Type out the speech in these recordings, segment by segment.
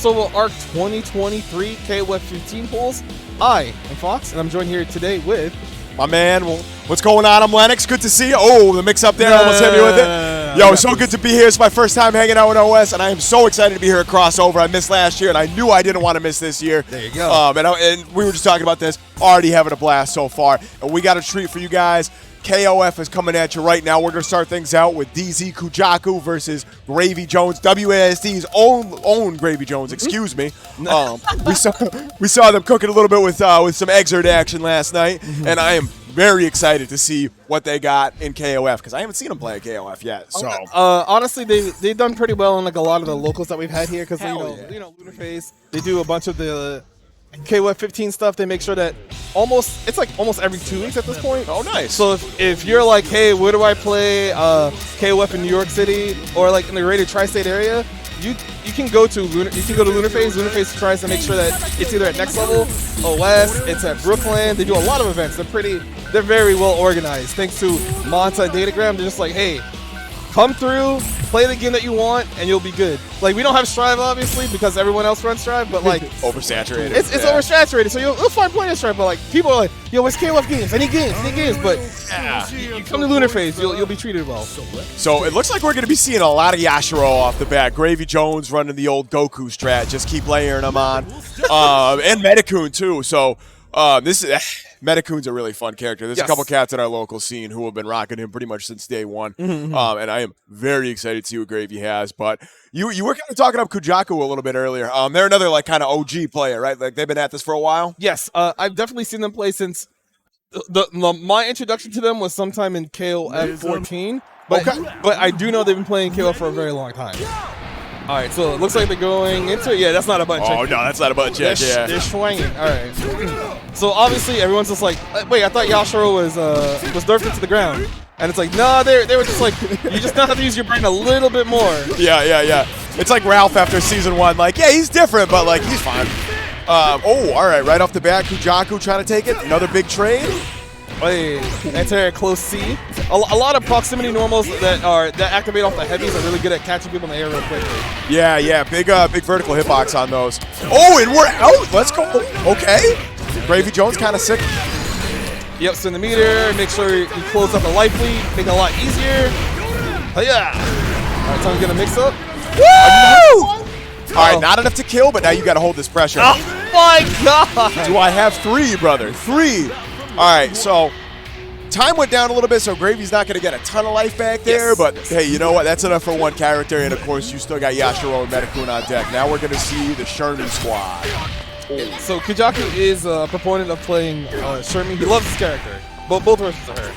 CROSSOVERARC 2023 KOFXV pools. I am Fox, and I'm joined here today with my man. Well, what's going on? I'm Lennox. Good to see you. Oh, the mix up there almost hit me with it. Yo, so good to be here. It's my first time hanging out with OS, and I am so excited to be here at Crossover. I missed last year, and I knew I didn't want to miss this year. There you go. And we were just talking about this. Already having a blast so far, and we got a treat for you guys. KOF is coming at you right now. We're going to start things out with Deezee Kujaku versus Gravyjones, WASD's own Gravyjones, excuse me. We saw them cooking a little bit with some exert action last night, and I am very excited to see what they got in KOF because I haven't seen them play at KOF yet. So honestly, they've done pretty well in like a lot of the locals that we've had here because you know Lunar Phase. They do a bunch of the KOF15 stuff. They make sure that it's like almost every 2 weeks at this point. Oh, nice. So if you're like, hey, where do I play KOF in New York City or like in the greater tri-state area, you can go to Lunar Phase. Lunar Phase tries to make sure that it's either at Next Level, OS, it's at Brooklyn. They do a lot of events. They're very well organized. Thanks to Monta and Datagram, they're just like, hey, come through, play the game that you want, and you'll be good. Like, we don't have Strive, obviously, because everyone else runs Strive, but, like... oversaturated. It's oversaturated, so you'll find plenty of Strive, but, like, people are like, yo, it's KOF games, any games, but you come to Lunar Phase, you'll be treated well. So it looks like we're going to be seeing a lot of Yashiro off the bat. Gravyjones running the old Goku strat, just keep layering them on. And Medikun, too, so this is... Medikun's a really fun character. There's a couple cats in our local scene who have been rocking him pretty much since day one. And I am very excited to see what Gravy has. But you were kind of talking up Kujaku a little bit earlier. They're another like kind of OG player, right? Like they've been at this for a while. Yes, I've definitely seen them play since my introduction to them was sometime in KOF 14. But I do know they've been playing KOF for a very long time. All right, so it looks like they're going into it. Yeah, that's not a button check. Oh, no, that's not a button check, They're swinging. All right. So obviously everyone's just like, wait, I thought Yashiro was nerfed into the ground. And it's like, nah, they were just like, you just now have to use your brain a little bit more. Yeah. It's like Ralph after season 1. Like, yeah, he's different, but, like, he's fine. All right, right off the bat, Kujaku trying to take it. Another big trade. Hey, enter close C. A lot of proximity normals that activate off the heavies are really good at catching people in the air real quickly. Yeah, big vertical hitbox on those. Oh, and we're out. Let's go. Okay. Gravyjones kind of sick. Yep, send the meter. Make sure you close up the life lead. Make it a lot easier. Oh yeah. All right, time to get a mix up. Woo! All right, not enough to kill, but now you got to hold this pressure. Oh my God! Do I have 3, brother? 3. All right, so time went down a little bit, so Gravy's not going to get a ton of life back there, but hey, you know what? That's enough for one character, and of course, you still got Yashiro and Medikun on deck. Now we're going to see the Sherman squad. So Kujaku is a proponent of playing Sherman. He loves this character. Both versions of her.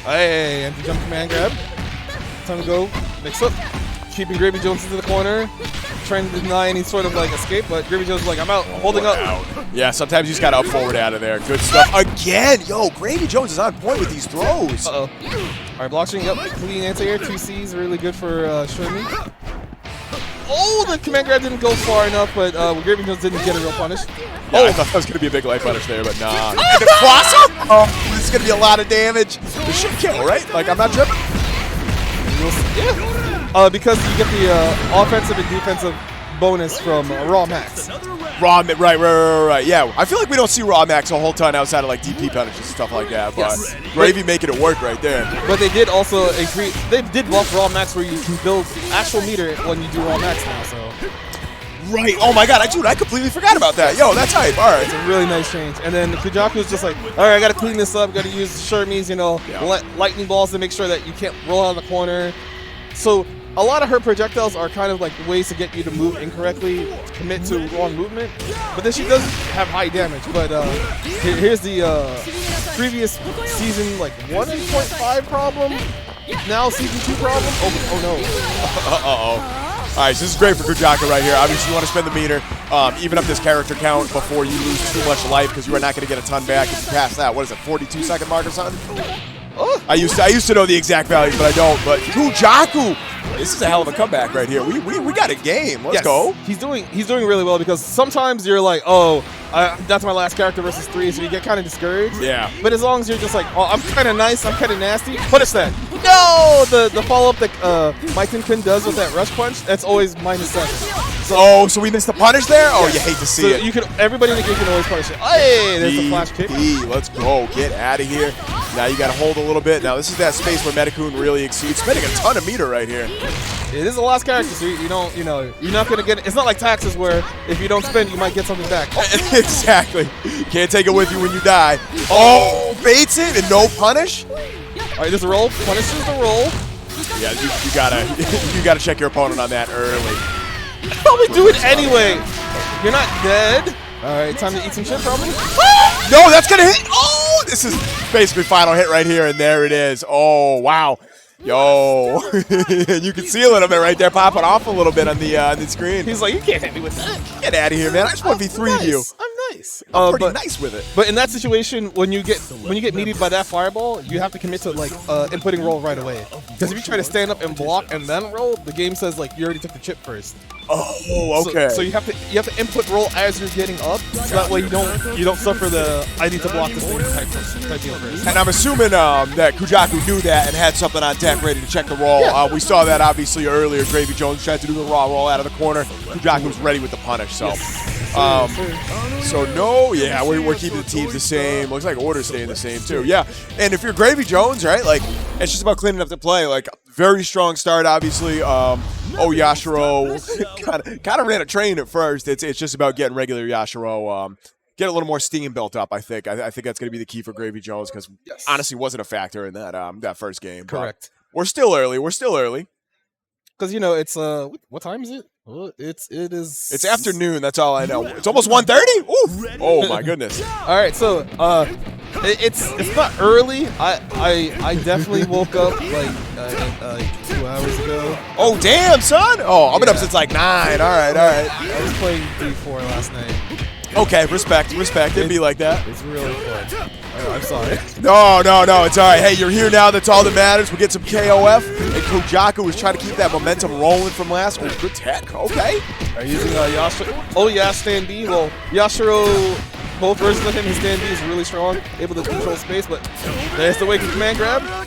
Hey, anti-jump command grab. Time to go. Mix up. Keeping Gravyjones into the corner. Trying to deny any sort of like escape, but Gravyjones is like, I'm out, holding up. Yeah, sometimes you just gotta up forward out of there. Good stuff. Again, yo, Gravyjones is on point with these throws. All right, blockchain, yep, clean anti-air, 2 Cs, really good for Sherman. Oh, the command grab didn't go far enough, but Gravyjones didn't get a real punish. Yeah, I thought that was gonna be a big life punish there, but nah. And the crossover! Oh, this is gonna be a lot of damage. This should kill, right? Like, I'm not tripping. Yeah. Because you get the offensive and defensive bonus from Raw Max. Right. Yeah, I feel like we don't see Raw Max a whole ton outside of like DP punishes and stuff like that. But Gravy making it work right there. But they did also increase. They did buff Raw Max where you can build actual meter when you do Raw Max now. So. Right. Oh my God, dude, I completely forgot about that. Yo, that's hype. All right. It's a really nice change. And then Kujaku is just like, all right, I got to clean this up. Got to use Shermies, lightning balls to make sure that you can't roll out of the corner. So a lot of her projectiles are kind of like ways to get you to move incorrectly, commit to wrong movement. But then she does have high damage. But here's the previous season like 1.5 problem. Now season 2 problem. Oh no. Uh-oh. All right, so this is great for Kujaku right here. Obviously, you want to spend the meter, even up this character count before you lose too much life because you are not going to get a ton back if you pass that. What is it, 42-second mark or something? Oh. I used to know the exact values, but I don't. But Kujaku, this is a hell of a comeback right here. We got a game. Let's go. He's doing really well because sometimes you're like, oh, that's my last character versus 3, so you get kind of discouraged. Yeah. But as long as you're just like, oh, I'm kind of nice, I'm kind of nasty, punish that. No, the follow up that Mike Kun does with that rush punch, that's always -7. So we missed the punish there? Oh, you hate to see it. You can, everybody in the game can always punish it. Hey, there's a flash kick. Let's go. Get out of here. Now you got to hold a little bit. Now this is that space where Metacune really exceeds. Spending a ton of meter right here. It is a last character, so you don't, you're not gonna get it. It's not like taxes where if you don't spend, you might get something back. Exactly. Can't take it with you when you die. Oh, baits it and no punish. All right, there's a roll. Punishes the roll. Yeah, you gotta check your opponent on that early. Probably do it anyway. You're not dead. All right, time to eat some shit, probably. No, that's gonna hit. Oh, this is basically final hit right here, and there it is. Oh, wow. Yo, you can see a little bit right there popping off a little bit on the screen. He's like, you can't hit me with that. Get out of here, man. I just want to be 3 you. I'm nice. I'm pretty nice with it. But in that situation, when you get meated by that fireball, you have to commit to like inputting roll right away. Because if you try to stand up and block and then roll, the game says like you already took the chip first. Oh, okay. So you have to input roll as you're getting up, so that way you don't suffer the I need to block this thing type deal first. And I'm assuming that Kujaku knew that and had something on deck ready to check the roll. Yeah. We saw that obviously earlier. gravyjones tried to do the raw roll out of the corner. Kujaku's ready with the punish. So, we're keeping the teams the same. Looks like order's staying the same too. Yeah, and if you're gravyjones, right, like it's just about cleaning up the play. Like very strong start, obviously. Yashiro kind of ran a train at first. It's just about getting regular Yashiro. Get a little more steam built up. I think that's going to be the key for gravyjones because honestly wasn't a factor in that first game. Correct. But we're still early. Because it's what time is it? Well, it's afternoon. That's all I know. It's almost 1:30. Ooh. Oh my goodness. All right, so it's not early. I definitely woke up like 2 hours ago. Oh damn, son. Oh, I've been up since like 9. All right. I was playing 3-4 last night. Okay, respect. It'd be like that. It's really fun. I'm sorry. No, it's all right. Hey, you're here now. That's all that matters. We get some KOF, and Kujaku is trying to keep that momentum rolling from last. Oh, good tech. Okay. Are you using Yashiro? Oh, yeah, stand B. Well, Yashiro, both versions of him, his stand B is really strong, able to control space, but there's the wake of command grab. Oh,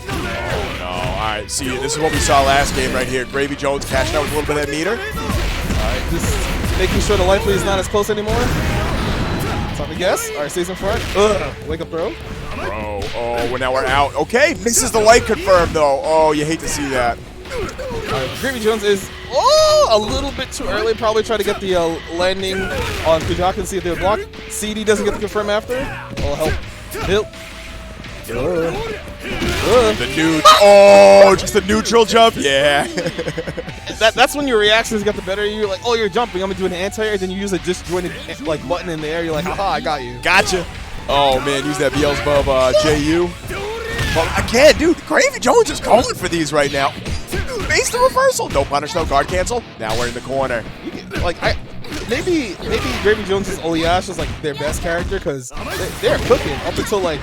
no. All right, see, this is what we saw last game right here. gravyjones cashing out with a little bit of that meter. All right, just making sure the life lead is not as close anymore. Time to guess. All right, stays in front. Wake up throw. Bro, well, now we're out. Okay, misses the light confirmed, though. Oh, you hate to see that. gravyjones is a little bit too early. Probably try to get the landing on Kujaku and see if they'll block. CD doesn't get the confirm after. Oh, help. The neutral. Just a neutral jump. Yeah. That's when your reactions get the better of you. You're like, oh, you're jumping. I'm gonna do an anti-air. Then you use a disjointed button in the air. You're like, haha, I got you. Gotcha. Oh man, use that Beelzebub JU. But again, dude, gravyjones is calling for these right now. Base the reversal. No punish, no guard cancel. Now we're in the corner. Maybe gravyjones' Oliash is like their best character because they're cooking up until they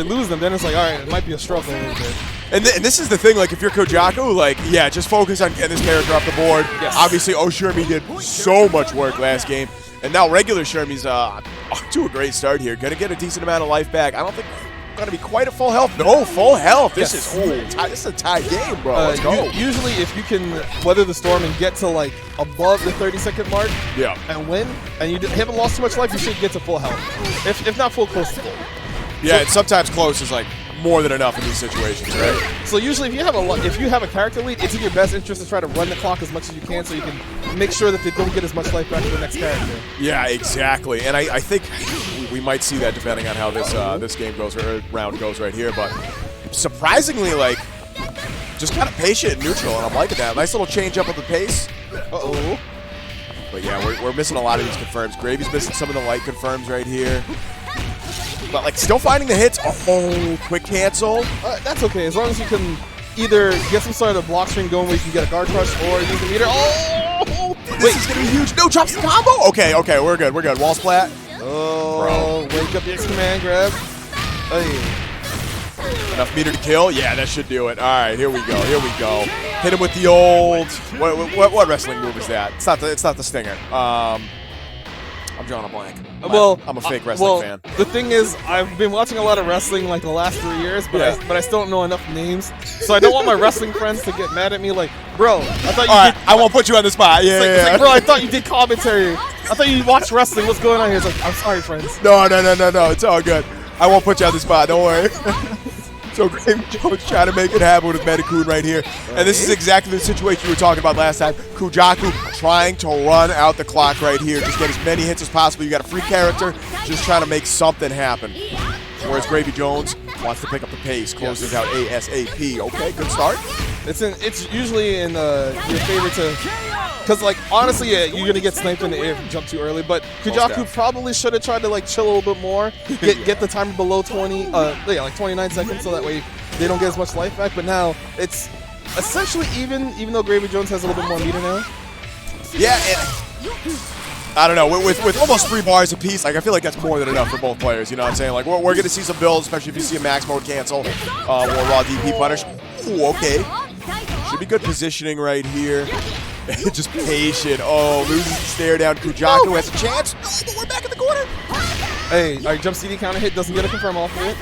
lose them. Then it's like, all right, it might be a struggle a little bit. And this is the thing, like if you're Kujaku, just focus on getting this character off the board. Yes. Obviously, Shermie did so much work last game, and now regular Shermie's off to a great start here. Gonna get a decent amount of life back. I don't think gonna be quite at full health. No, full health. This is a tight game, bro. Let's go. Usually, if you can weather the storm and get to like above the 30-second mark, and win, and you haven't lost too much life, you should get to full health. If not full, close to full. Yeah, and sometimes close is like more than enough in these situations, right? So usually, if you have a character lead, it's in your best interest to try to run the clock as much as you can, so you can make sure that they don't get as much life back to the next character. Yeah, exactly. And I think we might see that depending on how this game goes or round goes right here. But surprisingly, just kind of patient and neutral, and I'm liking that. Nice little change up of the pace. Uh-oh. But yeah, we're missing a lot of these confirms. Gravy's missing some of the light confirms right here. But still finding the hits. Oh, quick cancel. That's okay, as long as you can either get some sort of block string going where you can get a guard crush or use the meter. Oh! This is gonna be huge. No, drops the combo. Okay, we're good. Wall splat. Oh, bro. Wake up the X command grab. Hey. Enough meter to kill? Yeah, that should do it. All right, here we go. Hit him with the old. What wrestling move is that? It's not the stinger. I'm drawing a blank. Well, I'm a fake wrestling fan. The thing is, I've been watching a lot of wrestling like the last 3 years, but I still don't know enough names. So I don't want my wrestling friends to get mad at me. Like, bro, I thought you did. I won't put you on the spot. It's like, bro, I thought you did commentary. I thought you watched wrestling. What's going on here? It's like, I'm sorry, friends. No. It's all good. I won't put you on the spot. Don't worry. So gravyjones trying to make it happen with Metacune right here. And this is exactly the situation we were talking about last time. Kujaku trying to run out the clock right here. Just get as many hits as possible. You got a free character, just trying to make something happen. Whereas gravyjones wants to pick up the pace, closes out ASAP. Okay, good start. It's usually in your favor to, because like honestly, you're gonna get sniped in the air if you jump too early. But Kujaku probably should have tried to like chill a little bit more, get the timer below 20, like 29 seconds, so that way they don't get as much life back. But now it's essentially even though gravyjones has a little bit more meter now. Yeah, and I don't know, with almost 3 bars apiece, like I feel like that's more than enough for both players. You know what I'm saying? Like we're gonna see some builds, especially if you see a max mode cancel or raw DP punish. Ooh, okay. Should be good positioning right here. Just patient. Oh, loses the stare down. Kujaku has a chance. No, but we're back in the corner. Hey, all right, jump CD counter hit doesn't get a confirm off of it.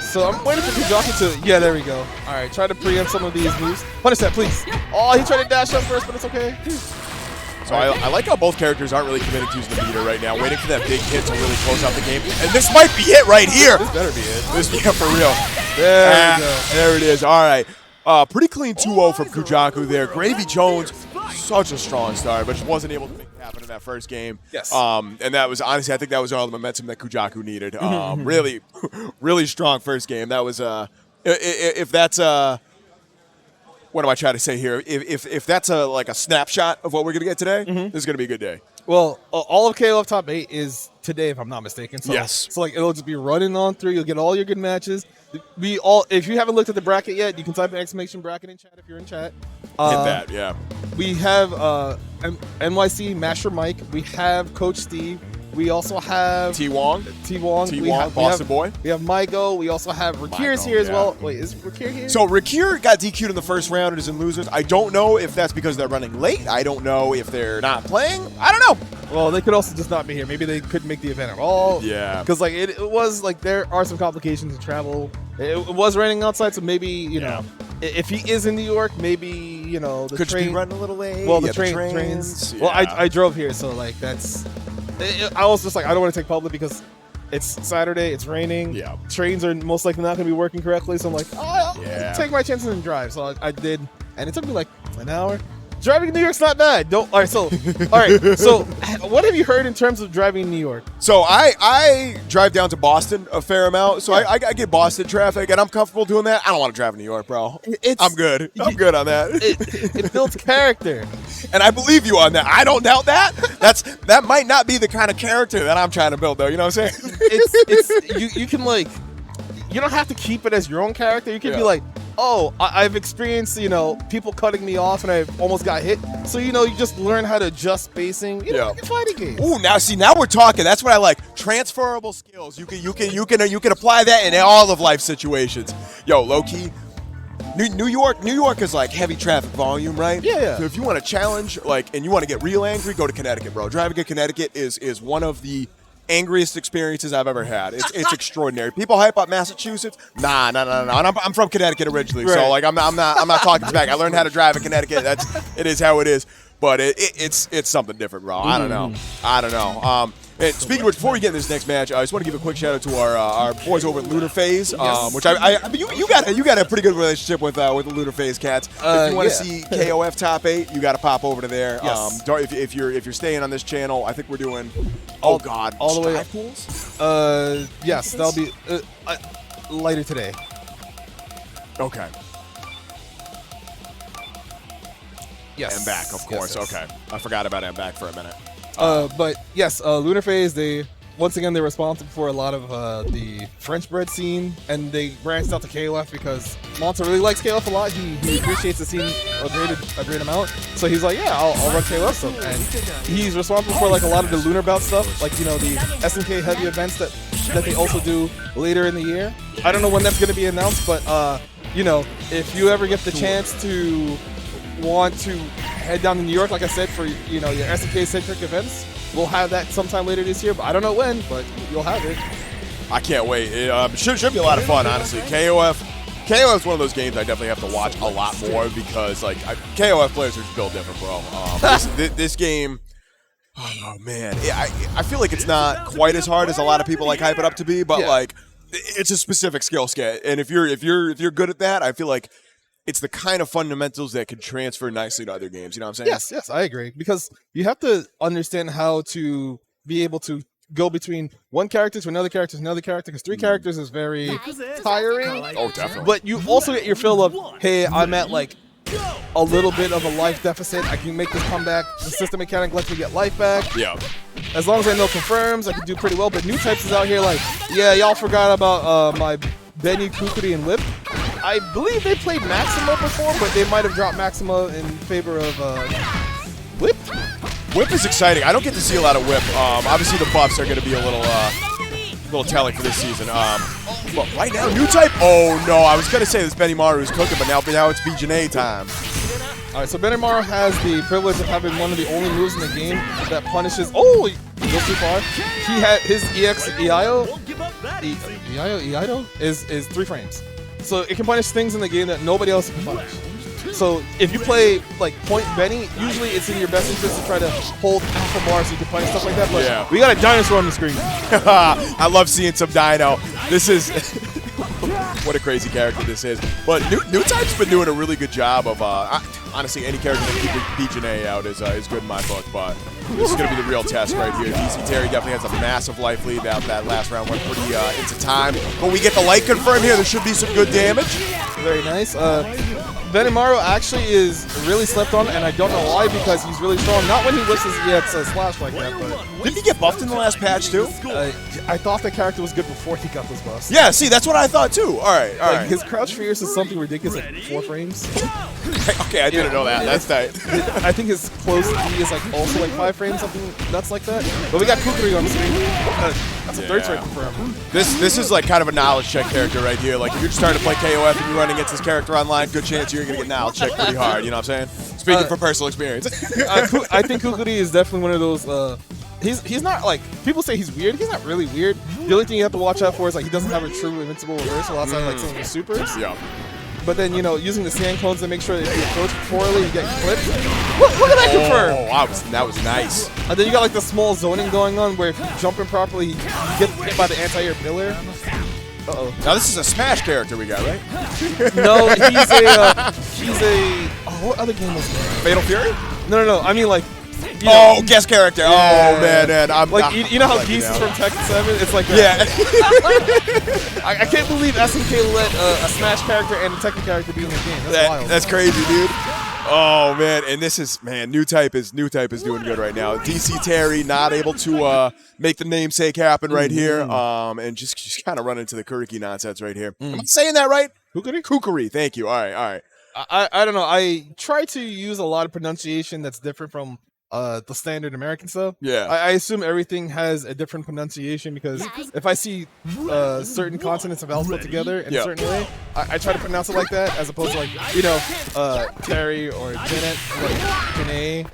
So I'm waiting for Kujaku to, yeah, there we go. All right, try to preempt some of these moves. Punish that, please. Oh, he tried to dash up first, but it's okay. So I like how both characters aren't really committed to using the meter right now, waiting for that big hit to really close out the game. And this might be it right here. This better be it. This be it for real. There we go. There it is. All right. Pretty clean 2-0 from Kujaku there. gravyjones, such a strong start, but just wasn't able to make it happen in that first game. Yes. And that was, honestly, I think that was all the momentum that Kujaku needed. Really, really strong first game. That was, if that's what am I trying to say here? If that's like a snapshot of what we're gonna get today, this is gonna be a good day. Well, all of KOF top 8 is today, if I'm not mistaken. So, yes. So like it'll just be running on through. You'll get all your good matches. If you haven't looked at the bracket yet, you can type an exclamation bracket in chat if you're in chat. Hit that, yeah. We have NYCMashermike. We have Coach Steve. We also have T-Wong, Boston boy. We have Mygo. We also have Rakir's here as well. Wait, is Rakir here? So Rakir got DQ'd in the first round and is in losers. I don't know if that's because they're running late. I don't know if they're not playing. I don't know. Well, they could also just not be here. Maybe they couldn't make the event at all. Yeah. Because like it was like there are some complications in travel. It was raining outside, so maybe you know if he is in New York, maybe the could train be running a little late. Well, the trains. Well, I drove here, so like that's. I was just like, I don't want to take public because it's Saturday, it's raining. Yeah. Trains are most likely not going to be working correctly, so I'm like, I'll take my chances and drive. So I did, and it took me like an hour. Driving in New York's not bad. All right. So what have you heard in terms of driving in New York? So I drive down to Boston a fair amount, so I get Boston traffic, and I'm comfortable doing that. I don't want to drive in New York, bro. I'm good. I'm good on that. It builds character, and I believe you on that. I don't doubt that. That might not be the kind of character that I'm trying to build, though. You know what I'm saying? You can like, you don't have to keep it as your own character. You can be like, oh, I've experienced, people cutting me off and I almost got hit. So, you just learn how to adjust spacing. Like a fighting game. Ooh, now we're talking. That's what I like. Transferable skills. You can apply that in all of life situations. Yo, low key, New York is like heavy traffic volume, right? Yeah. So if you want to challenge, and you want to get real angry, go to Connecticut, bro. Driving in Connecticut is one of the angriest experiences I've ever had. It's extraordinary. People hype up Massachusetts. Nah. And I'm from Connecticut originally, so like I'm not talking smack. I learned how to drive in Connecticut. It is how it is. But it's something different, bro. I don't know. And speaking of which, before we get in this next match, I just want to give a quick shout out to our boys over at Lunar Phase, which you got a pretty good relationship with the Lunar Phase cats. If you want to see KOF top 8, you got to pop over to there. Yes. If you're staying on this channel, I think we're doing all the way up. Pools? Yes, that'll be later today. Okay. Yes. And back, of course. Yes. Okay. I forgot about and back for a minute. But yes, Lunar Phase, they're responsible for a lot of the French bread scene, and they branched out to KOF because Monta really likes KOF a lot. He appreciates the scene a great amount. So he's like, yeah, I'll run KOF stuff. And he's responsible for like a lot of the Lunar Bout stuff, like the SNK heavy events that they also do later in the year. I don't know when that's going to be announced, but if you ever get the chance to want to head down to New York, like I said, for your SNK centric events, we'll have that sometime later this year, but I don't know when, but you'll have it. I can't wait. It should be a lot of fun, honestly. KOF is one of those games I definitely have to watch a lot more because, like, KOF players are just built different, bro. This game, oh man, I feel like it's not quite as hard as a lot of people like hype it up to be, but like, it's a specific skill set, and if you're good at that, I feel like it's the kind of fundamentals that can transfer nicely to other games. You know what I'm saying? Yes, I agree. Because you have to understand how to be able to go between one character to another character to another character, because 3 characters is very tiring. Oh, definitely. But you also get your fill of, hey, I'm at like a little bit of a life deficit. I can make this comeback. The system mechanic lets me get life back. Yeah. As long as I know confirms, I can do pretty well. But Newtypes is out here like, yeah, y'all forgot about my Benny, Kukuri, and Whip. I believe they played Maxima before, but they might have dropped Maxima in favor of Whip. Whip is exciting. I don't get to see a lot of Whip. Obviously, the buffs are going to be a little telling for this season. But right now, Newtype. Oh no, I was going to say this Benny Maru's cooking, but now it's Bijane time. All right, so Benimaru has the privilege of having one of the only moves in the game that punishes. Oh, he goes too far. He had his EX EIO is 3 frames, so it can punish things in the game that nobody else can punish. So if you play like Point Benny, usually it's in your best interest to try to hold alpha bar so you can punish stuff like that. But we got a dinosaur on the screen. I love seeing some dino. This is what a crazy character this is. But Newtype's been doing a really good job of honestly, any character that can beat Janae out is good in my book. But this is going to be the real test right here. Deezee Terry definitely has a massive life lead. That last round went pretty into time. But we get the light confirmed here. There should be some good damage. Very nice. Benimaru actually is really slept on, and I don't know why, because he's really strong. Not when he whips his EX slash like that, but... Didn't he get buffed in the last patch, too? I thought the character was good before he got those buffs. Yeah, see, that's what I thought, too. All right. His crouch fierce is something ridiculous, like 4 frames. Okay, I didn't know that. That's tight. I think his close E is like also like 5 frames, something nuts like that. But we got Kukuri on the screen. That's a 3rd strike for him. This is like kind of a knowledge check character right here. Like if you're just starting to play KOF and you're running against this character online, good chance you're gonna get knowledge checked pretty hard. You know what I'm saying? Speaking from personal experience. I think Kukuri is definitely one of those. He's not like, people say he's weird. He's not really weird. The only thing you have to watch out for is like he doesn't have a true invincible reversal outside like some of his supers. Yeah. But then, you know, using the sand cones to make sure that if you approach poorly, you get clipped. Look at that confirm! Oh, that was nice. And then you got like the small zoning going on where if you jump in properly, you get hit by the anti-air pillar. Uh-oh. Now this is a Smash character we got, right? No, he's a what other game was that? Fatal Fury? No. I mean like, guest character. Yeah. Oh man, I'm like you know how Geese is from Tekken 7? It's like that. Yeah. I can't believe SNK let a Smash character and a Tekken character be in the game. That's wild. That's crazy, dude. Oh man, and this is Newtype is doing good right now. Deezee Terry not able to make the namesake happen right here, and just kind of run into the Kuriki nonsense right here. Am I saying that right? Kukuri. Thank you. All right. I don't know. I try to use a lot of pronunciation that's different from the standard American stuff. Yeah. I assume everything has a different pronunciation because if I see certain consonants of alphabet together in a certain way, I try to pronounce it like that as opposed to like, you know, Terry or Janet, like Janae.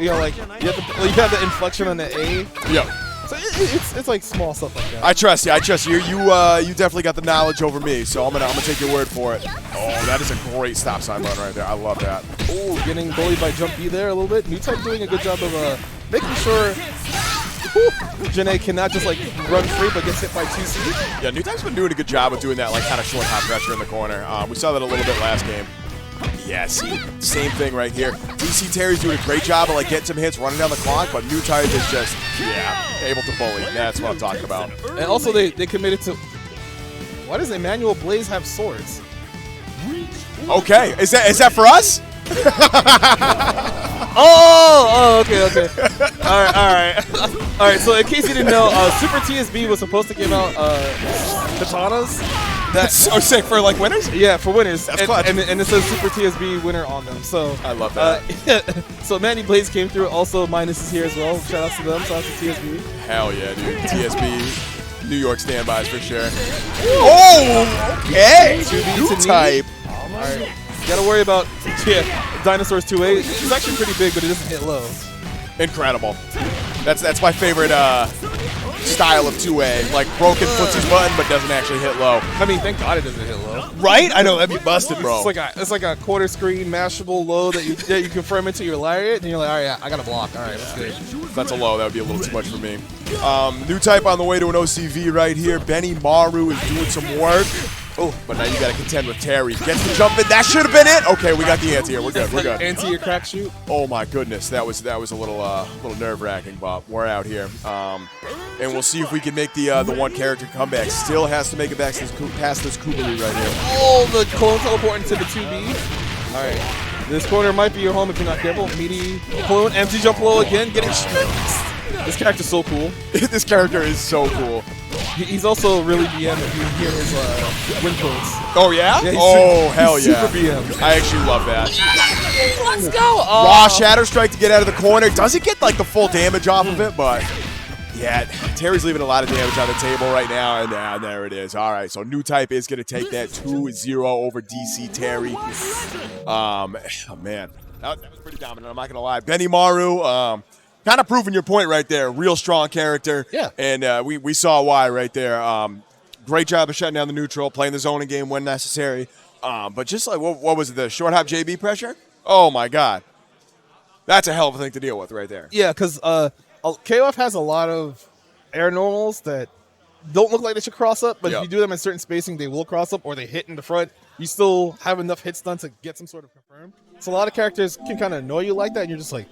You know, like you have the inflection on the A. Yeah. So it's like small stuff like that. I trust you. You definitely got the knowledge over me, so I'm gonna take your word for it. Oh, that is a great stop sign button right there. I love that. Oh, getting bullied by Jump B there a little bit. Newtype doing a good job of making sure Janae cannot just like run free but gets hit by 2C. Yeah, Newtype's been doing a good job of doing that like kind of short hop pressure in the corner. We saw that a little bit last game. Yeah, see, same thing right here. Deezee Terry's doing a great job of like getting some hits, running down the clock, but Newtype is just, able to bully. That's what I'm talking about. And also they committed to, why does Emmanuel Blaze have swords? Okay, is that for us? Okay. All right. So in case you didn't know, Super TSB was supposed to give out katanas. That's so sick for like winners. Yeah, for winners. That's clutch. And it says Super TSB winner on them. So I love that. So Manny Blaze came through. Also, Minus is here as well. Shout out to them. Shout out to TSB. Hell yeah, dude. TSB, New York standbys for sure. Oh, okay. Newtype. All right. Gotta worry about Dinosaur's 2A. It's actually pretty big, but it doesn't hit low. Incredible. That's my favorite style of 2A. Like broken footsies button, but doesn't actually hit low. I mean, thank God it doesn't hit low. Right? I know, that'd be busted, bro. It's like a quarter screen mashable low that you confirm into your lariat, and you're like, all right, yeah, I got a block. All right, that's good. That's a low. That would be a little too much for me. Newtype on the way to an OCV right here. Benny Maru is doing some work. Oh, but now you got to contend with Terry. Gets the jump in. That should have been it. Okay, we got the anti here. We're good. We're good. Anti your crack shoot. Oh my goodness, that was a little nerve-wracking, but we're out here, and we'll see if we can make the one character comeback. Still has to make it back past this Kubaru right here. Oh, the clone teleporting to the 2B. All right, this corner might be your home if you're not careful. Meaty clone, empty jump low again, getting stripped. This character's so cool. This character is so cool. He's also really BM if you hear his wind quotes. Oh, yeah? Hell yeah. Super BM. I actually love that. Let's go. Raw Shatter Strike to get out of the corner. Doesn't get like the full damage off of it, but yeah, Terry's leaving a lot of damage on the table right now, and there it is. All right, so Newtype is going to take that 2-0 over DC Terry. Oh, man. That was pretty dominant, I'm not going to lie. Benny Maru, kind of proving your point right there. Real strong character. Yeah. And we saw why right there. Great job of shutting down the neutral, playing the zoning game when necessary. But just like, what was it, the short hop JB pressure? Oh, my God. That's a hell of a thing to deal with right there. Yeah, because KOF has a lot of air normals that don't look like they should cross up, but if you do them in certain spacing, they will cross up, or they hit in the front. You still have enough hits done to get some sort of confirm. So a lot of characters can kind of annoy you like that, and you're just like,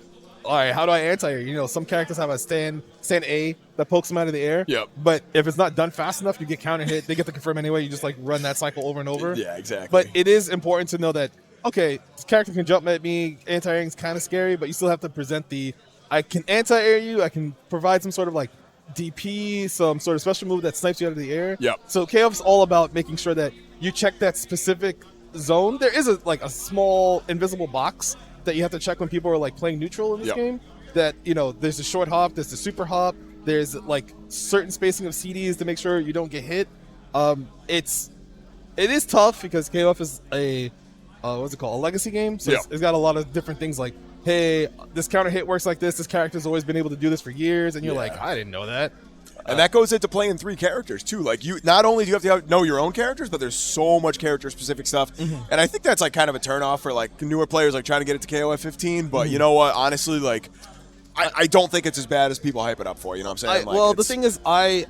all right, how do I anti-air? You know, some characters have a stand A that pokes them out of the air. Yep. But if it's not done fast enough, you get counter hit. They get the confirm anyway. You just like run that cycle over and over. Yeah, exactly. But it is important to know that, okay, this character can jump at me. Anti-airing is kind of scary, but you still have to present I can anti-air you. I can provide some sort of like DP, some sort of special move that snipes you out of the air. Yep. So KOF's all about making sure that you check that specific zone. There is a small invisible box that you have to check when people are like playing neutral in this game. That, you know, there's a short hop, there's the super hop, there's like certain spacing of CDs to make sure you don't get hit. It is tough because KOF is a what's it called? A legacy game. So it's got a lot of different things like, hey, this counter hit works like this. This character's always been able to do this for years, and you're like, I didn't know that. And that goes into playing 3 characters too. Like, you not only do you have to know your own characters, but there's so much character specific stuff. And I think that's like kind of a turnoff for like newer players like trying to get it to KOF15. But you know what? Honestly, like I don't think it's as bad as people hype it up for. You know what I'm saying? The thing is, I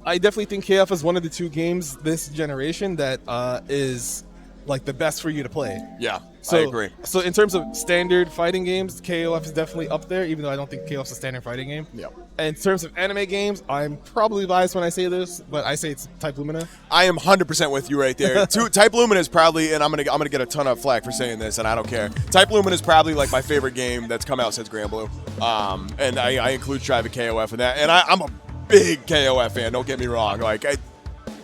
definitely think KOF is one of the 2 games this generation that is like the best for you to play. Yeah, so, I agree. So in terms of standard fighting games, KOF is definitely up there, even though I don't think KOF is a standard fighting game. Yeah. And in terms of anime games, I'm probably biased when I say this, but I say it's Type Lumina. I am 100% with you right there. Type Lumina is probably, and I'm gonna get a ton of flack for saying this, and I don't care. Type Lumina is probably like my favorite game that's come out since Grand Blue. And I include Tribe and KOF in that, and I'm a big KOF fan. Don't get me wrong. Like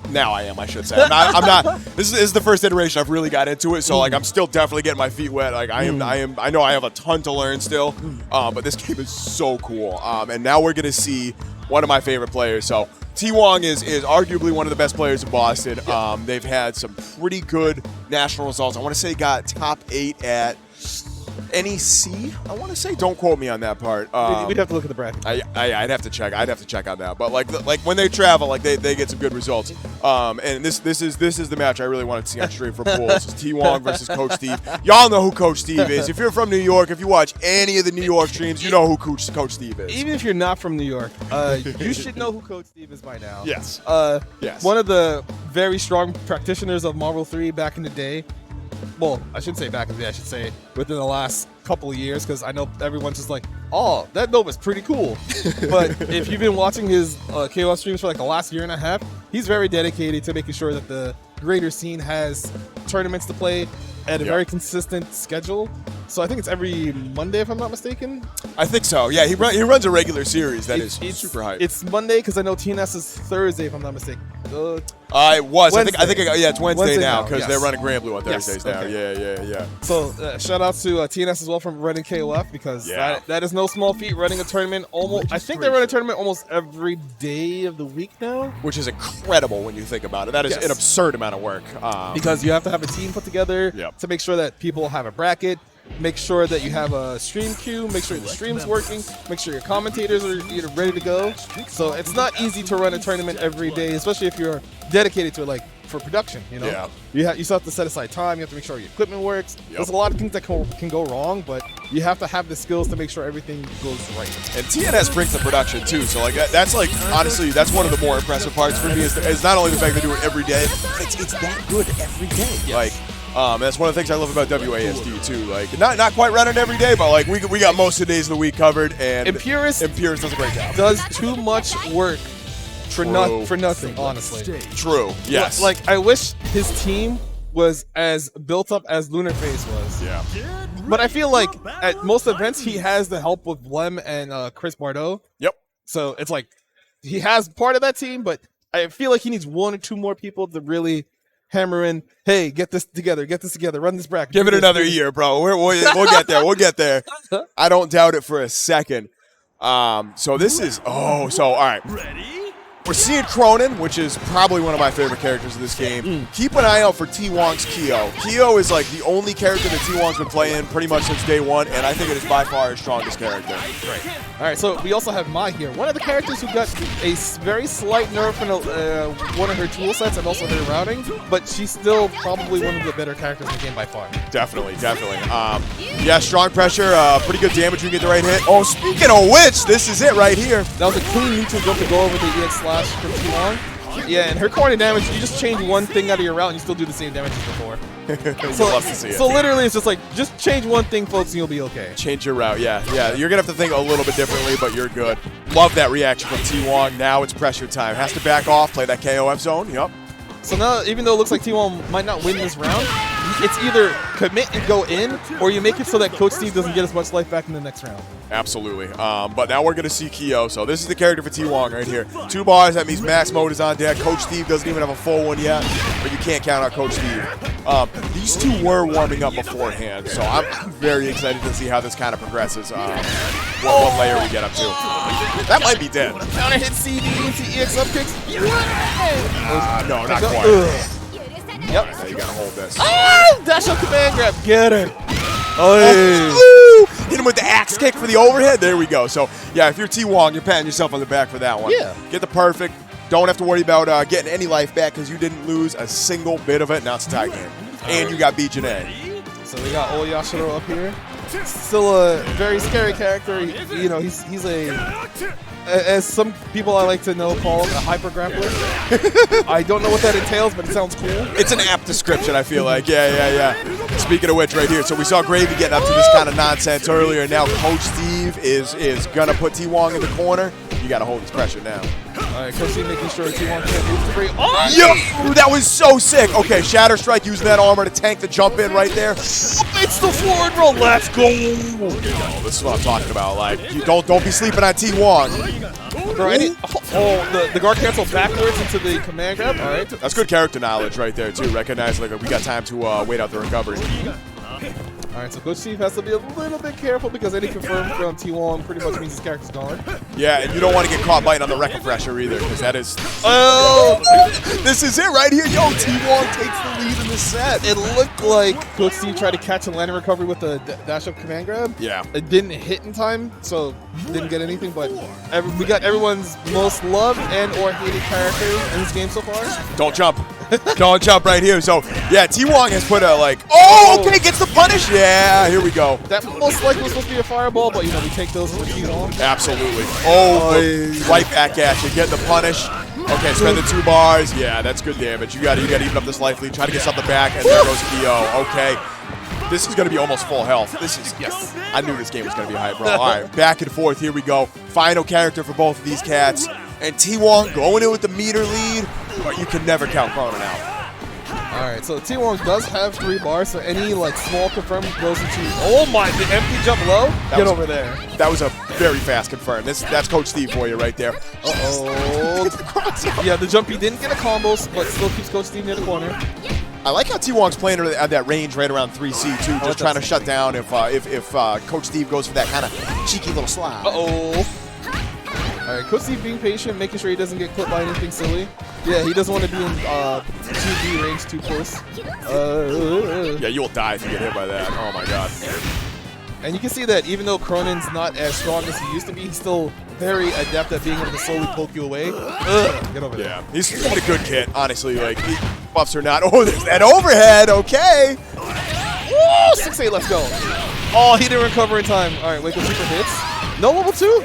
now I am, I should say. I'm not. This is the first iteration I've really got into it, so like I'm still definitely getting my feet wet. Like I know I have a ton to learn still, but this game is so cool. And now we're gonna see one of my favorite players. So T-Wong is arguably one of the best players in Boston. They've had some pretty good national results. I want to say got top 8 at NEC, I want to say. Don't quote me on that part. We'd have to look at the bracket. I'd have to check. I'd have to check on that. But like when they travel, like they get some good results. And this is the match I really wanted to see on stream for pools. It's T-Wong versus Coach Steve. Y'all know who Coach Steve is. If you're from New York, if you watch any of the New York streams, you know who Coach Steve is. Even if you're not from New York, you should know who Coach Steve is by now. Yes. Yes. One of the very strong practitioners of Marvel 3 back in the day. Well, I shouldn't say back in the day. I should say within the last couple of years, because I know everyone's just like, oh, that Nova's pretty cool. But if you've been watching his KOF streams for like the last year and a half, he's very dedicated to making sure that the greater scene has tournaments to play at a very consistent schedule. So I think it's every Monday, if I'm not mistaken. I think so. Yeah, he runs a regular series that is super hype. It's Monday because I know TNS is Thursday, if I'm not mistaken. It was. Wednesday. I think it's Wednesday now because yes. they're running Grand Blue on Thursdays now. Okay. Yeah. So shout out to TNS as well for running KOF because that is no small feat, running a tournament almost. I think they run a tournament almost every day of the week now, which is incredible when you think about it. That is an absurd amount of work. Because you have to have a team put together to make sure that people have a bracket. make sure that you have a stream queue, make sure the stream's working, make sure your commentators are ready to go. So it's not easy to run a tournament every day, especially if you're dedicated to it, like for production, you know? Yeah. You still have to set aside time, you have to make sure your equipment works. There's a lot of things that can go wrong, but you have to have the skills to make sure everything goes right. And TNS brings the production too, so like that's like, honestly, that's one of the more impressive parts for me is not only the fact they do it every day, but it's that good every day. Yes. Like, that's one of the things I love about WASD too. Like, not quite running every day, but like we got most of the days of the week covered, and Impurist does a great job. Does too much work for nothing, honestly. True. Yes. Like, I wish his team was as built up as Lunar Phase was. Yeah. But I feel like at most events he has the help with Lem and Chris Bardot. Yep. So it's like he has part of that team, but I feel like he needs 1 or 2 more people to really hammer in. Hey, get this together, run this bracket. Give it another year, bro. We'll get there. We'll get there. I don't doubt it for a second. So this is all right. We're seeing Cronin, which is probably one of my favorite characters in this game. Keep an eye out for T-Wong's Kyo. Kyo is like the only character that T-Wong's been playing pretty much since day one, and I think it is by far his strongest character. Right. All right, so we also have Mai here, one of the characters who got a very slight nerf in one of her tool sets and also her routing, but she's still probably one of the better characters in the game by far. Definitely. Yeah, strong pressure, pretty good damage when you get the right hit. Oh, speaking of which, this is it right here. That was a clean neutral jump to go over the EX slash from T-Wong. Yeah, and her corner damage, you just change one thing out of your route and you still do the same damage as before. Love to see it. So literally it's just like, just change one thing, folks, and you'll be okay. Change your route, yeah. You're going to have to think a little bit differently, but you're good. Love that reaction from T-Wong. Now it's pressure time. Has to back off, play that KOF zone, yep. So now, even though it looks like T-Wong might not win this round, it's either commit and go in, or you make it so that Coach Steve doesn't get as much life back in the next round. Absolutely. But now we're going to see Kyo. So this is the character for T-Wong right here. 2 bars, that means max mode is on deck. Coach Steve doesn't even have a full one yet, but you can't count out Coach Steve. These 2 were warming up beforehand, so I'm very excited to see how this kind of progresses. What layer we get up to. That might be dead. Counter hit CD into EX up kicks. No, not quite. Yep. Now you gotta hold this. Dash up command grab. Get her. Hit him with the axe kick for the overhead. There we go. So, yeah, if you're T-Wong, you're patting yourself on the back for that one. Yeah. Get the perfect. Don't have to worry about getting any life back because you didn't lose a single bit of it. Now it's a tie game. And you got B-Janae. So we got Yashiro up here. Still a very scary character. You know, he's a, as some people I like to know call him, a hyper grappler. I don't know what that entails, but it sounds cool. It's an apt description, I feel like. Yeah. Speaking of which, right here, so we saw Gravy getting up to this kind of nonsense earlier. Now Coach Steve is gonna put T-Wong in the corner. You gotta hold his pressure now. All right, Coach Steve making sure T-Wong can't move to break. Yo, that was so sick. Okay, Shatter Strike using that armor to tank the jump in right there. It's the forward roll. Let's go. Oh, this is what I'm talking about. Like, you don't be sleeping on T-Wong. The guard cancel backwards into the command grab. All right, that's good character knowledge right there too. Recognize like we got time to wait out the recovery. All right, so Coach Steve has to be a little bit careful because any confirmed from T-Wong pretty much means his character's gone. Yeah, and you don't want to get caught biting on the Wrecker pressure either because that is... Oh! This is it right here. Yo, T-Wong takes the lead in the set. It looked like Coach Steve tried to catch a landing recovery with the dash-up command grab. Yeah. It didn't hit in time, so didn't get anything, but we got everyone's most loved and or hated character in this game so far. Don't jump. Don't jump right here. So, yeah, T-Wong has put a, like... Oh, okay, gets the punish. Yeah, here we go. That most likely was supposed to be a fireball, but, you know, we take those for T-Wong. Absolutely. Oh, right back at you. Get the punish. Okay, spend the 2 bars. Yeah, that's good damage. You got to even up this life lead. Try to get something back, and there goes Kyo. Okay. This is going to be almost full health. This is, yes. I knew this game was going to be hype, bro. All right, back and forth. Here we go. Final character for both of these cats. And T-Wong going in with the meter lead, but you can never count Cronin out. All right, so T-Wong does have 3 bars, so any like small confirm goes into, oh my, the empty jump low? Get over there. That was a very fast confirm. That's Coach Steve for you right there. Yeah, the jumpy didn't get a combo, but still keeps Coach Steve near the corner. I like how T-Wong's playing at that range right around 3C too, just trying to shut down if Coach Steve goes for that kind of cheeky little slide. All right, Coach Steve being patient, making sure he doesn't get clipped by anything silly. Yeah, he doesn't want to be in 2B range too close. Yeah, you'll die if you get hit by that. Oh my god. And you can see that even though Cronin's not as strong as he used to be, he's still very adept at being able to slowly poke you away. Ugh, get over there. Yeah, he's got a good kit, honestly. Like, he buffs or not. Oh, there's that overhead. Okay. Woo! 6-8, let's go. Oh, he didn't recover in time. All right, wait, go super hits. No level 2?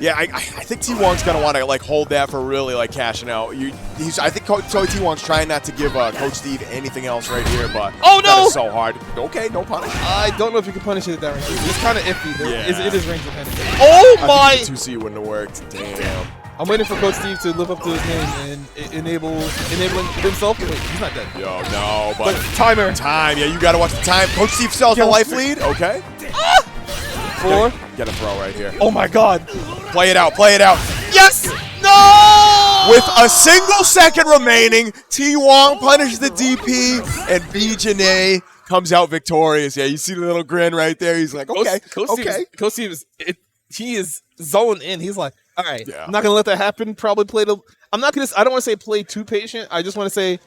Yeah, I think T-Wong's going to want to, like, hold that for really, like, cashing out. I think T-Wong's trying not to give Coach Steve anything else right here, but oh, no! that is so hard. Okay, no punish. I don't know if you can punish it at that range. It's kind of iffy. Yeah. It is range dependent. Oh, my! 2C wouldn't have worked. Damn. I'm waiting for Coach Steve to live up to his name and enabling himself. Wait, he's not dead. Yo, no, but timer. Time, yeah, you got to watch the time. Coach Steve still has the life lead. Okay. 4. Get a throw right here. Oh, my God. Play it out, play it out. Yes! No! With a single second remaining, T-Wong punishes the DP, and Deezee comes out victorious. Yeah, you see the little grin right there. He's like, okay, okay. Coach Steve he is zoned in. He's like, all right, I'm not gonna let that happen. Probably I don't want to say play too patient. I just want to say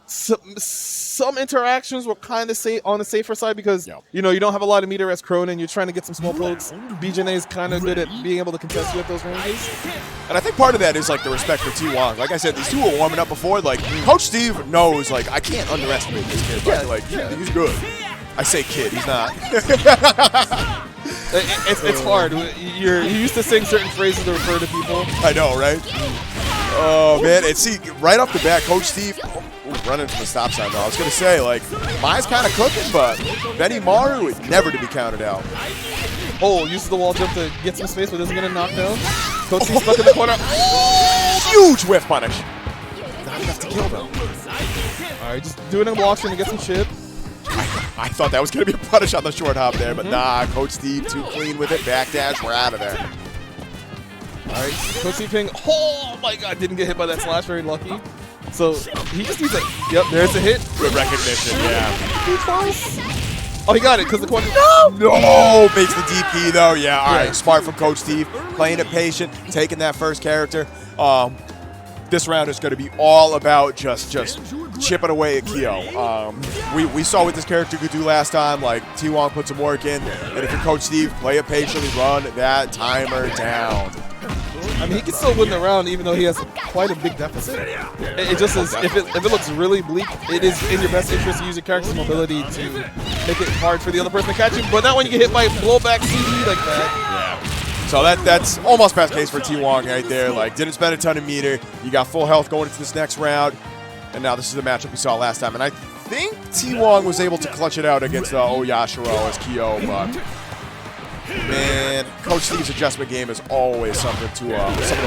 some interactions were kind of on the safer side because you don't have a lot of meter as Cronin. You're trying to get some small pokes. Deezee is kind of good at being able to contest you at those ranges. And I think part of that is like the respect for T-Wong. Like I said, these two were warming up before. Like Coach Steve knows, like I can't underestimate this kid. Yeah, like he's good. I say kid, he's not. It's hard. You're used to saying certain phrases to refer to people. I know, right? Oh man, and see right off the bat, Coach Steve. Running to the stop sign though. I was gonna say, like, Mai's kind of cooking, but Benny Maru is never to be counted out. Oh, uses the wall jump to get some space, but doesn't get a knockdown. Coach Steve stuck in the corner. Huge whiff punish. Not enough to kill though. Alright, just doing a block to get some chip. I thought that was gonna be a punish on the short hop there, but nah, Coach Steve too clean with it. Backdash, we're out of there. Alright, Coach Steve ping. Oh my god, didn't get hit by that slash, very lucky. So he just needs a. Yep, there's a hit. Good recognition, Oh, he got it because the corner. No! Makes the DP though. Yeah, all right. Smart from Coach Steve. Playing it patient, taking that first character. This round is going to be all about just chipping away at Kyo. We saw what this character could do last time. Like T-Wong put some work in, and if you're Coach Steve, play it patiently, run that timer down. I mean, he can still win the round even though he has quite a big deficit. It just is, if it looks really bleak, it is in your best interest to use your character's mobility to make it hard for the other person to catch you, but not when you get hit by blowback CD like that. Yeah. So that's almost best case for T-Wong right there. Like, didn't spend a ton of meter. You got full health going into this next round, and now this is the matchup we saw last time. And I think T-Wong was able to clutch it out against Oyashiro as Kyo, but man, Coach Steve's adjustment game is always something to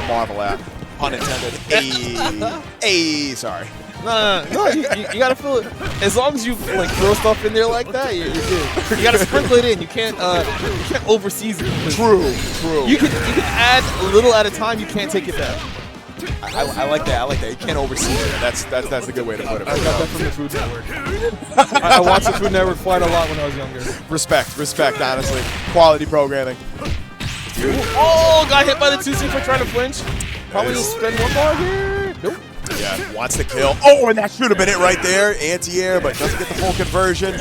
marvel at. Pun intended. Sorry. No, you gotta feel it. As long as you like throw stuff in there like that, you're good. You gotta sprinkle it in. You can't overseas it. True. You can add a little at a time. You can't take it back. I like that. You can't oversee it. That's a good way to put it. I got that from the Food Network. I watched the Food Network quite a lot when I was younger. Respect, honestly. Quality programming. Oh, got hit by the 2C for trying to flinch. Probably just spend one bar here. Nope. Yeah, wants to kill. Oh, and that should have been it right there. Anti-air, but doesn't get the full conversion.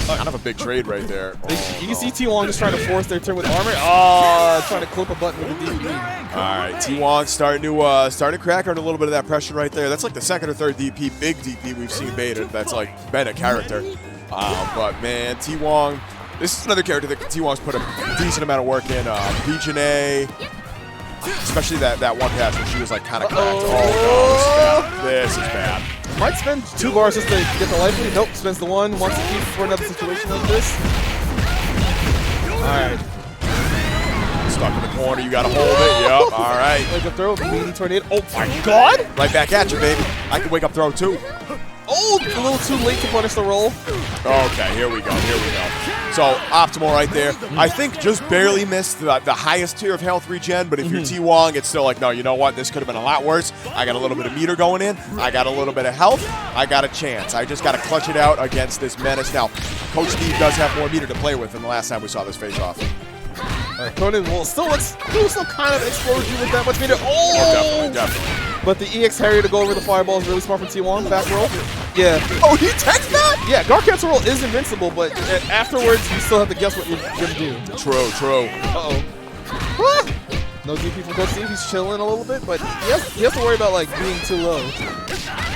Kind of a big trade right there. You can see T-Wong just trying to force their turn with armor. Oh, trying to clip a button with a DP. All right, T-Wong starting to crack under a little bit of that pressure right there. That's like the second or third DP, big DP we've seen baited. That's like been a character. But man, T-Wong, this is another character that T-Wong's put a decent amount of work in. Deezee, especially that one pass where she was like kind of cracked. Oh no, this is bad. Might spend 2 bars just to get the life lead. Nope, spends the 1. Wants to keep for another situation like this. Alright. Stuck in the corner, you gotta hold it. Yep, alright. Wake up throw, meaty tornado. Oh my god! Right back at you, baby. I can wake up throw too. Oh, a little too late to punish the roll. Okay, here we go. So, optimal right there. I think just barely missed the highest tier of health regen, but if you're T-Wong, it's still like, no, you know what? This could have been a lot worse. I got a little bit of meter going in. I got a little bit of health. I got a chance. I just got to clutch it out against this menace. Now, Coach Steve does have more meter to play with than the last time we saw this face-off. Alright, Conan will still kind of explode you with that much meter. Oh, definitely. But the EX Harrier to go over the fireball is really smart from T-Wong. Back roll. Yeah. Oh, he teched that? Yeah, guard cancel roll is invincible, but afterwards you still have to guess what you're going to do. True. Uh-oh. No DP from Coach Steve. He's chilling a little bit, but he has to worry about like being too low.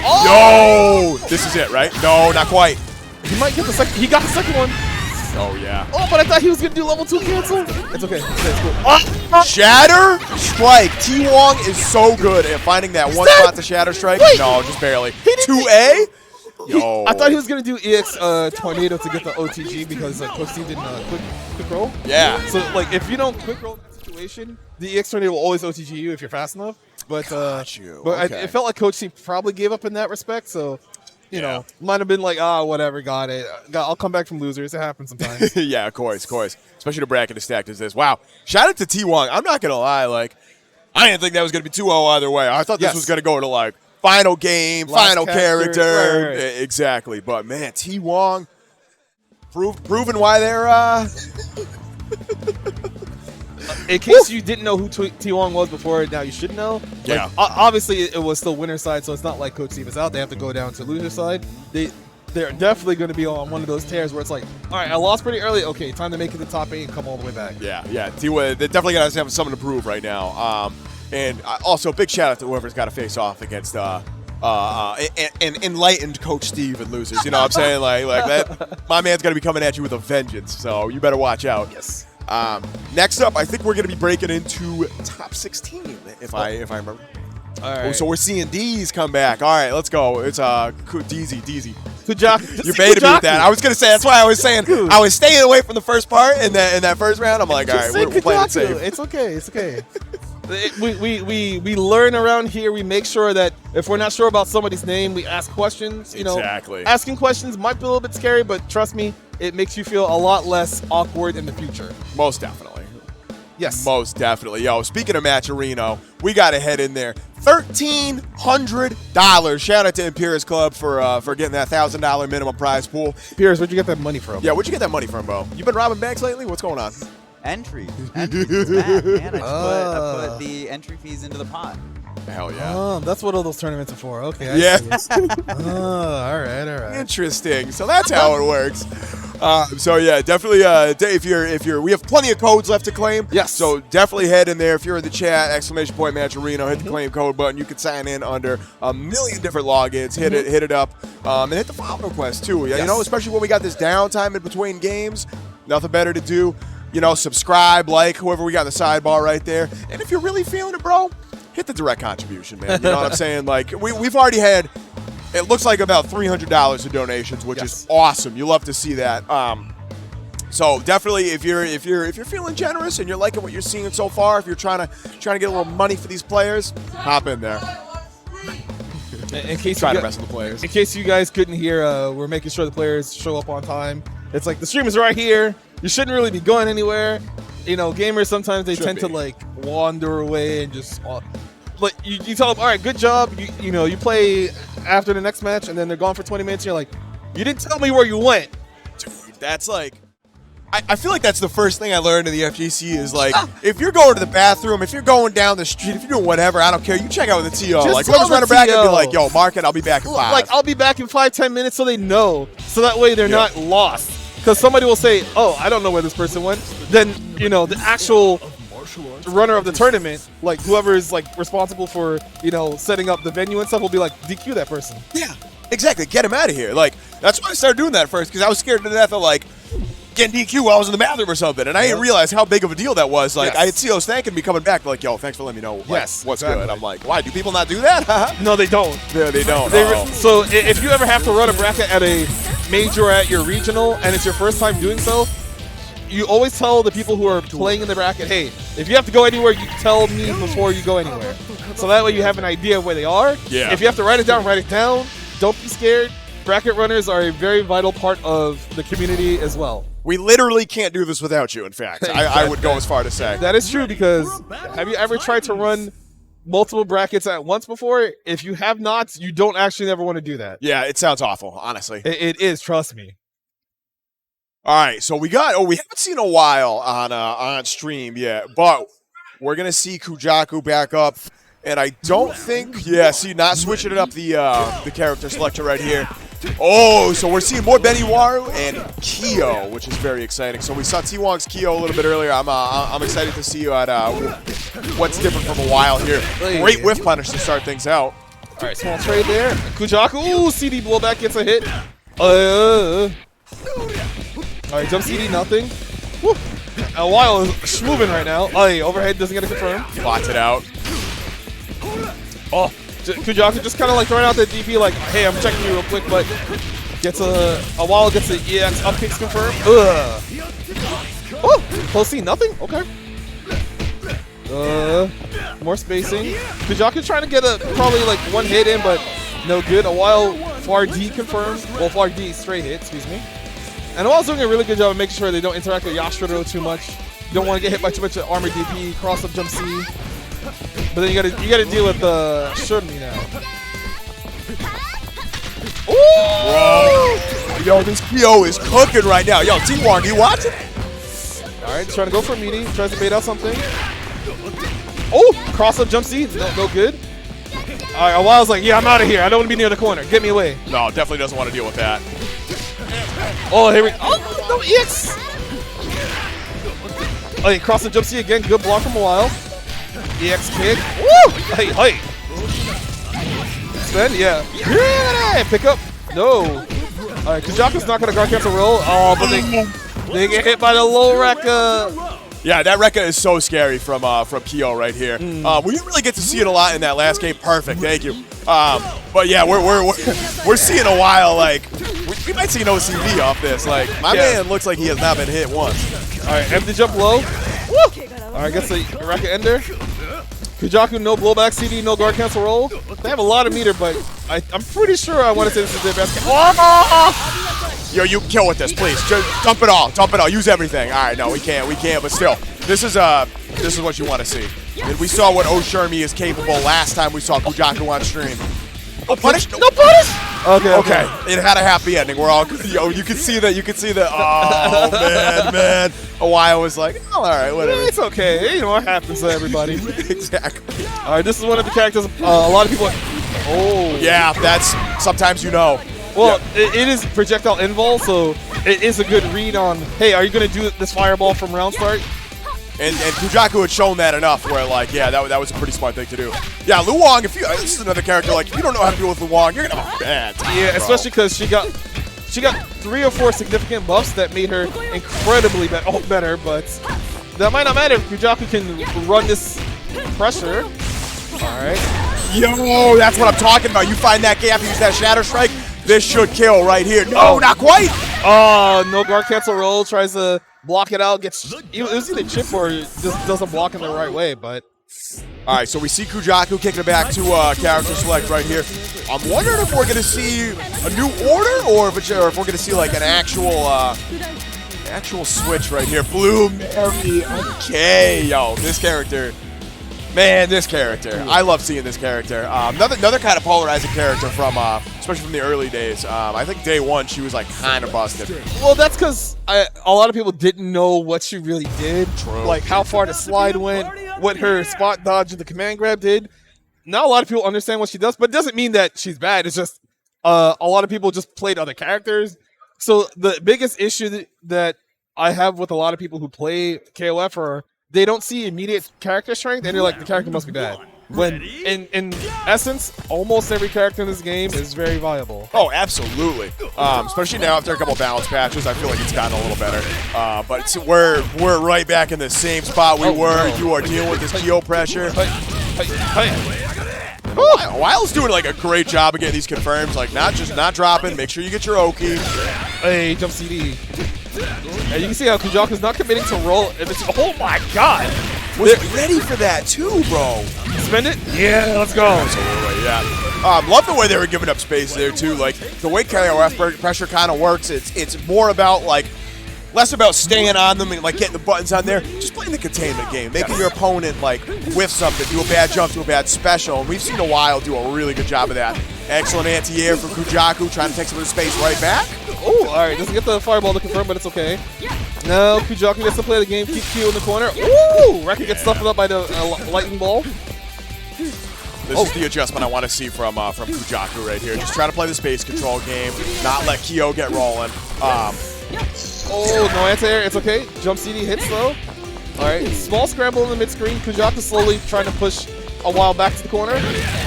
Oh! No! This is it, right? No, not quite. He might get the second. He got the second one. Oh, yeah. Oh, but I thought he was going to do level 2 cancel. It's okay. It's cool. Shatter Strike. T-Wong is so good at finding that one spot to Shatter Strike. Wait. No, just barely. 2A? Yo. I thought he was going to do EX Tornado to get the OTG because Coach Steve didn't quick roll. Yeah. So, like, if you don't quick roll in that situation, the EX Tornado will always OTG you if you're fast enough. But, Okay. it felt like Coach Steve probably gave up in that respect, so... You know, might have been like, whatever, got it. I'll come back from losers. It happens sometimes. Yeah, of course. Especially the bracket as stacked as this. Wow. Shout out to T-Wong. I'm not going to lie. Like, I didn't think that was going to be 2-0 either way. I thought this was going to go to, like, final game, Last final character. Right. Exactly. But, man, T-Wong proving why they're... In case you didn't know who T-Wong was before, now you should know. Yeah. Like, obviously, it was still winner side, so it's not like Coach Steve is out. They have to go down to loser side. They're definitely going to be on one of those tears where it's like, all right, I lost pretty early. Okay, time to make it to the top 8 and come all the way back. Yeah. They're definitely going to have something to prove right now. And also, big shout out to whoever's got to face off against an enlightened Coach Steve and losers. You know what I'm saying? Like that. My man's going to be coming at you with a vengeance, so you better watch out. Yes. Next up, I think we're going to be breaking into top 16, if I remember. All right. So we're seeing Deezee come back. All right, let's go. It's Deezee. Kujaku. You baited me with that. I was going to say, that's why I was saying, I was staying away from the first part in that first round. I'm like, all right, we're playing it safe. It's okay. We learn around here. We make sure that if we're not sure about somebody's name, we ask questions. You know, exactly. Asking questions might be a little bit scary, but trust me, it makes you feel a lot less awkward in the future. Most definitely. Yes. Most definitely. Yo, speaking of Matcherino, we got to head in there. $1,300. Shout out to Imperius Club for getting that $1,000 minimum prize pool. Piers, where'd you get that money from? Yeah, where'd you get that money from, bro? You been robbing banks lately? What's going on? Entries. It's bad, man. I put the entry fees into the pot. Hell yeah. Oh, that's what all those tournaments are for. Okay. Yeah. All right. Interesting. So that's how it works. So yeah, definitely. If you're, we have plenty of codes left to claim. Yes. So definitely head in there. If you're in the chat, !Matcherino, hit the claim code button. You can sign in under a million different logins. Hit it up, and hit the follow request too. Yeah. Yes. You know, especially when we got this downtime in between games, nothing better to do. You know, subscribe, like whoever we got in the sidebar right there. And if you're really feeling it, bro, hit the direct contribution, man. You know what I'm saying? Like we've already had. It looks like about $300 in donations, which is awesome. You love to see that. So definitely, if you're feeling generous and you're liking what you're seeing so far, if you're trying to get a little money for these players, hop in there. In case Try to wrestle the players. In case you guys couldn't hear, we're making sure the players show up on time. It's like the stream is right here. You shouldn't really be going anywhere. You know, gamers sometimes they tend to like wander away and just. Like you tell them, all right, good job. You know, you play after the next match, and then they're gone for 20 minutes. And you're like, you didn't tell me where you went. Dude, that's like, I feel like that's the first thing I learned in the FGC is like, if you're going to the bathroom, if you're going down the street, if you're doing whatever, I don't care. You check out with the TO. Just like, tell whoever's running the back and be TO. like, yo, mark it. I'll be back in 5. Like, I'll be back in 5-10 minutes, so they know. So that way they're not lost. Because somebody will say, oh, I don't know where this person went. Then, you know, the actual runner of the tournament, like whoever is like responsible for, you know, setting up the venue and stuff, will be like, DQ that person. Yeah, exactly. Get him out of here. Like, that's why I started doing that first, because I was scared to death of like getting DQ while I was in the bathroom or something, and I didn't realize how big of a deal that was. Like, I had COs thanking me coming back, like, yo, thanks for letting me know what's good. I'm like, why? Do people not do that? No, they don't. Yeah, they don't. So if you ever have to run a bracket at a major or at your regional, and it's your first time doing so, you always tell the people who are playing in the bracket, hey, if you have to go anywhere, you tell me before you go anywhere. So that way you have an idea of where they are. Yeah. If you have to write it down, write it down. Don't be scared. Bracket runners are a very vital part of the community as well. We literally can't do this without you, in fact. I would go as far to say. That is true, because have you ever tried to run multiple brackets at once before? If you have not, you don't actually ever want to do that. Yeah, it sounds awful, honestly. It is, trust me. All right, so we haven't seen Awhile on stream yet, but we're gonna see Kujaku back up, and I don't think, see, not switching it up the character selector right here. Oh, so we're seeing more Beniwaru and Kyo, which is very exciting. So we saw T-Wong's Kyo a little bit earlier. I'm excited to see you at what's different from Awhile here. Great whiff punish to start things out. All right, small trade there. Kujaku, ooh, CD blowback gets a hit. All right, jump CD, nothing. Woo. Awhile is moving right now. Oh, yeah, overhead doesn't get it confirmed. Bots it out. Oh, Kujaku just kind of like throwing out the DP like, hey, I'm checking you real quick, but gets Awhile gets the EX up kicks confirmed. Oh, close C, nothing? Okay. More spacing. Kujaku trying to get probably like one hit in, but no good. Awhile far D confirmed. Well, far D straight hit, excuse me. And Awhile's doing a really good job of making sure they don't interact with Yashiro too much. You don't want to get hit by too much armor DP, cross up jump C. But then you gotta deal with Shurmi now. Ooh! Yo, this Kyo is cooking right now. Yo, T-Wong, you watching? Alright, trying to go for a meaty, tries to bait out something. Oh! Cross up jump C, no good. Alright, Awhile's like, yeah, I'm out of here. I don't want to be near the corner. Get me away. No, definitely doesn't want to deal with that. Oh, here we go. Oh, no EX! Oh, he crossed the jump C again. Good block from Awhile. EX kick. Woo! Hey. Spin, yeah. Pick up. No. Alright, Kujaku's not gonna guard cancel roll. Oh, but they get hit by the low Rekka. Yeah, that Rekka is so scary from Kyo right here. We didn't really get to see it a lot in that last game. Perfect, thank you. But yeah, we're seeing Awhile like we might see an OCV off this. Like my man looks like he has not been hit once. All right, empty jump low. Woo! All right, gets the Rekka ender. Kujaku no blowback CD, no guard cancel roll. They have a lot of meter, but I'm pretty sure I want to say this is their best. Yo, you kill with this, please. Just dump it all, use everything. All right, no, we can't, but still, this is what you want to see. And we saw what Shurmi is capable last time we saw Kujaku on stream. No punish, no punish. Okay. It had a happy ending. We're all, yo, you can see that. Oh man. Awhile was like, oh, all right, whatever. It's okay. You know what happens to everybody. Exactly. All right, this is one of the characters. A lot of people. Oh. Yeah, that's sometimes you know. Well, it is projectile invul, so it is a good read on, hey, are you going to do this fireball from round start? And Kujaku had shown that enough where, like, yeah, that was a pretty smart thing to do. Yeah, Luwong, this is another character, like, if you don't know how to deal with Luwong, you're going to have a bad time, yeah, especially because she got 3 or 4 significant buffs that made her incredibly better, but that might not matter if Kujaku can run this pressure. All right. Yo, that's what I'm talking about. You find that gap, use that Shatter Strike. This should kill right here. No, not quite. Oh, no guard cancel roll. Tries to block it out. It was either chip or just doesn't block in the right way, but. All right, so we see Kujaku kicking it back to character select right here. I'm wondering if we're going to see a new order or if we're going to see like an actual switch right here. Blue Mary. Okay, yo, this character. Man, this character. I love seeing this character. Another kind of polarizing character from, especially from the early days. I think day one, she was like kind of busted. Well, that's because a lot of people didn't know what she really did. True. Like how far the slide went, what her spot dodge and the command grab did. Not a lot of people understand what she does, but it doesn't mean that she's bad. It's just a lot of people just played other characters. So the biggest issue that I have with a lot of people who play KOF are they don't see immediate character strength, and they're like, the character must be bad. When, in essence, almost every character in this game is very viable. Oh, absolutely. Especially now after a couple balance patches, I feel like it's gotten a little better. But we're right back in the same spot we were. No. You are dealing with this Kyo pressure. Awhile's doing like a great job of getting these confirms, like not dropping. Make sure you get your Oki. Hey, jump CD. And you can see how Kujaku's not committing to roll. Oh my god! Was ready for that too, bro. Spend it? Yeah, let's go. Absolutely, yeah. Love the way they were giving up space there too. Like the way KOF pressure kind of works, it's more about like less about staying on them and like getting the buttons on there. Just playing the containment game, making your opponent like whiff something, do a bad jump, do a bad special. And we've seen Awhile do a really good job of that. Excellent anti-air from Kujaku, trying to take some of the space right back. Oh, all right. Doesn't get the fireball to confirm, but it's okay. Now Kujaku gets to play the game. Keep Q in the corner. Ooh! Racket gets stuffed up by the lightning ball. This is the adjustment I want to see from Kujaku right here. Just try to play the space control game, not let Kyo get rolling. Oh, no anti-air. It's okay. Jump CD hits though. All right. Small scramble in the mid-screen. Kujaku slowly trying to push Awhile back to the corner.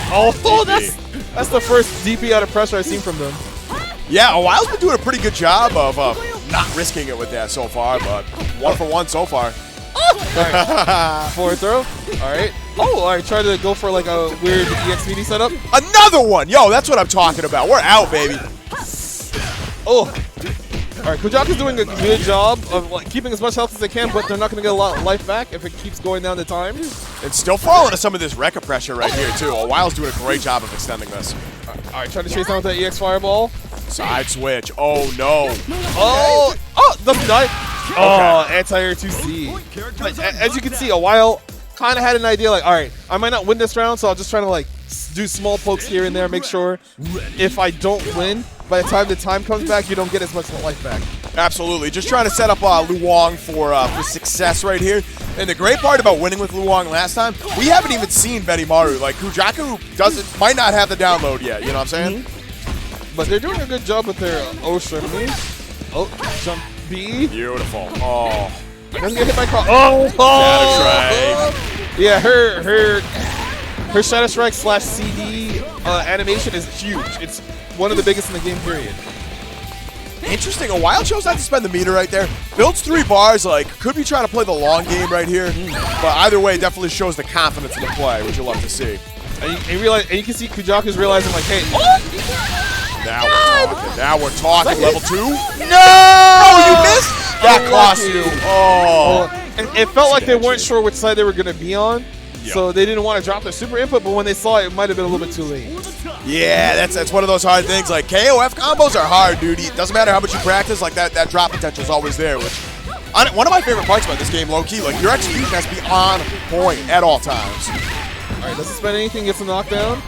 Oh, that's the first DP out of pressure I've seen from them. Yeah, Awhile's been doing a pretty good job of not risking it with that so far, but 1 for 1 so far. Right. Forward throw. All right. Oh, all right. Try to go for like a weird EXPD setup. Another one. Yo, that's what I'm talking about. We're out, baby. Oh. All right. Kujaku's doing a good job of like keeping as much health as they can, but they're not going to get a lot of life back if it keeps going down the time. And still falling to some of this Rekka pressure right here, too. Awhile's doing a great job of extending this. All right. Try to chase down with that EX Fireball. Side switch. Oh, no. Oh, doesn't die. Oh, anti-air 2C. But as you can see, Awhile kind of had an idea like, all right, I might not win this round, so I'll just try to like do small pokes here and there, make sure if I don't win, by the time the time comes back, you don't get as much life back. Absolutely. Just trying to set up Luong for success right here. And the great part about winning with Luong last time, we haven't even seen Benimaru. Like, Kujaku might not have the download yet, you know what I'm saying? But they're doing a good job with their Ocean. Oh, jump B. Beautiful. Oh. Doesn't get hit by cross. Oh! Shadow Strike. Yeah, her Shadow Strike / CD animation is huge. It's one of the biggest in the game, period. Interesting. Awhile chose not to spend the meter right there. Builds 3 bars, like, could be trying to play the long game right here. But either way, it definitely shows the confidence in the play, which you'll love to see. And you can see Kujaku's realizing, like, hey, Now we're talking. Level 2? No! Oh, you missed? That cost you. Oh. And it felt like they weren't sure which side they were going to be on. So they didn't want to drop their super input, but when they saw it, it might have been a little bit too late. Yeah, that's one of those hard things. Like, KOF combos are hard, dude. It doesn't matter how much you practice, like that drop potential is always there. Which, one of my favorite parts about this game, low-key, like your execution has to be on point at all times. All right, doesn't spend anything, gets a knockdown.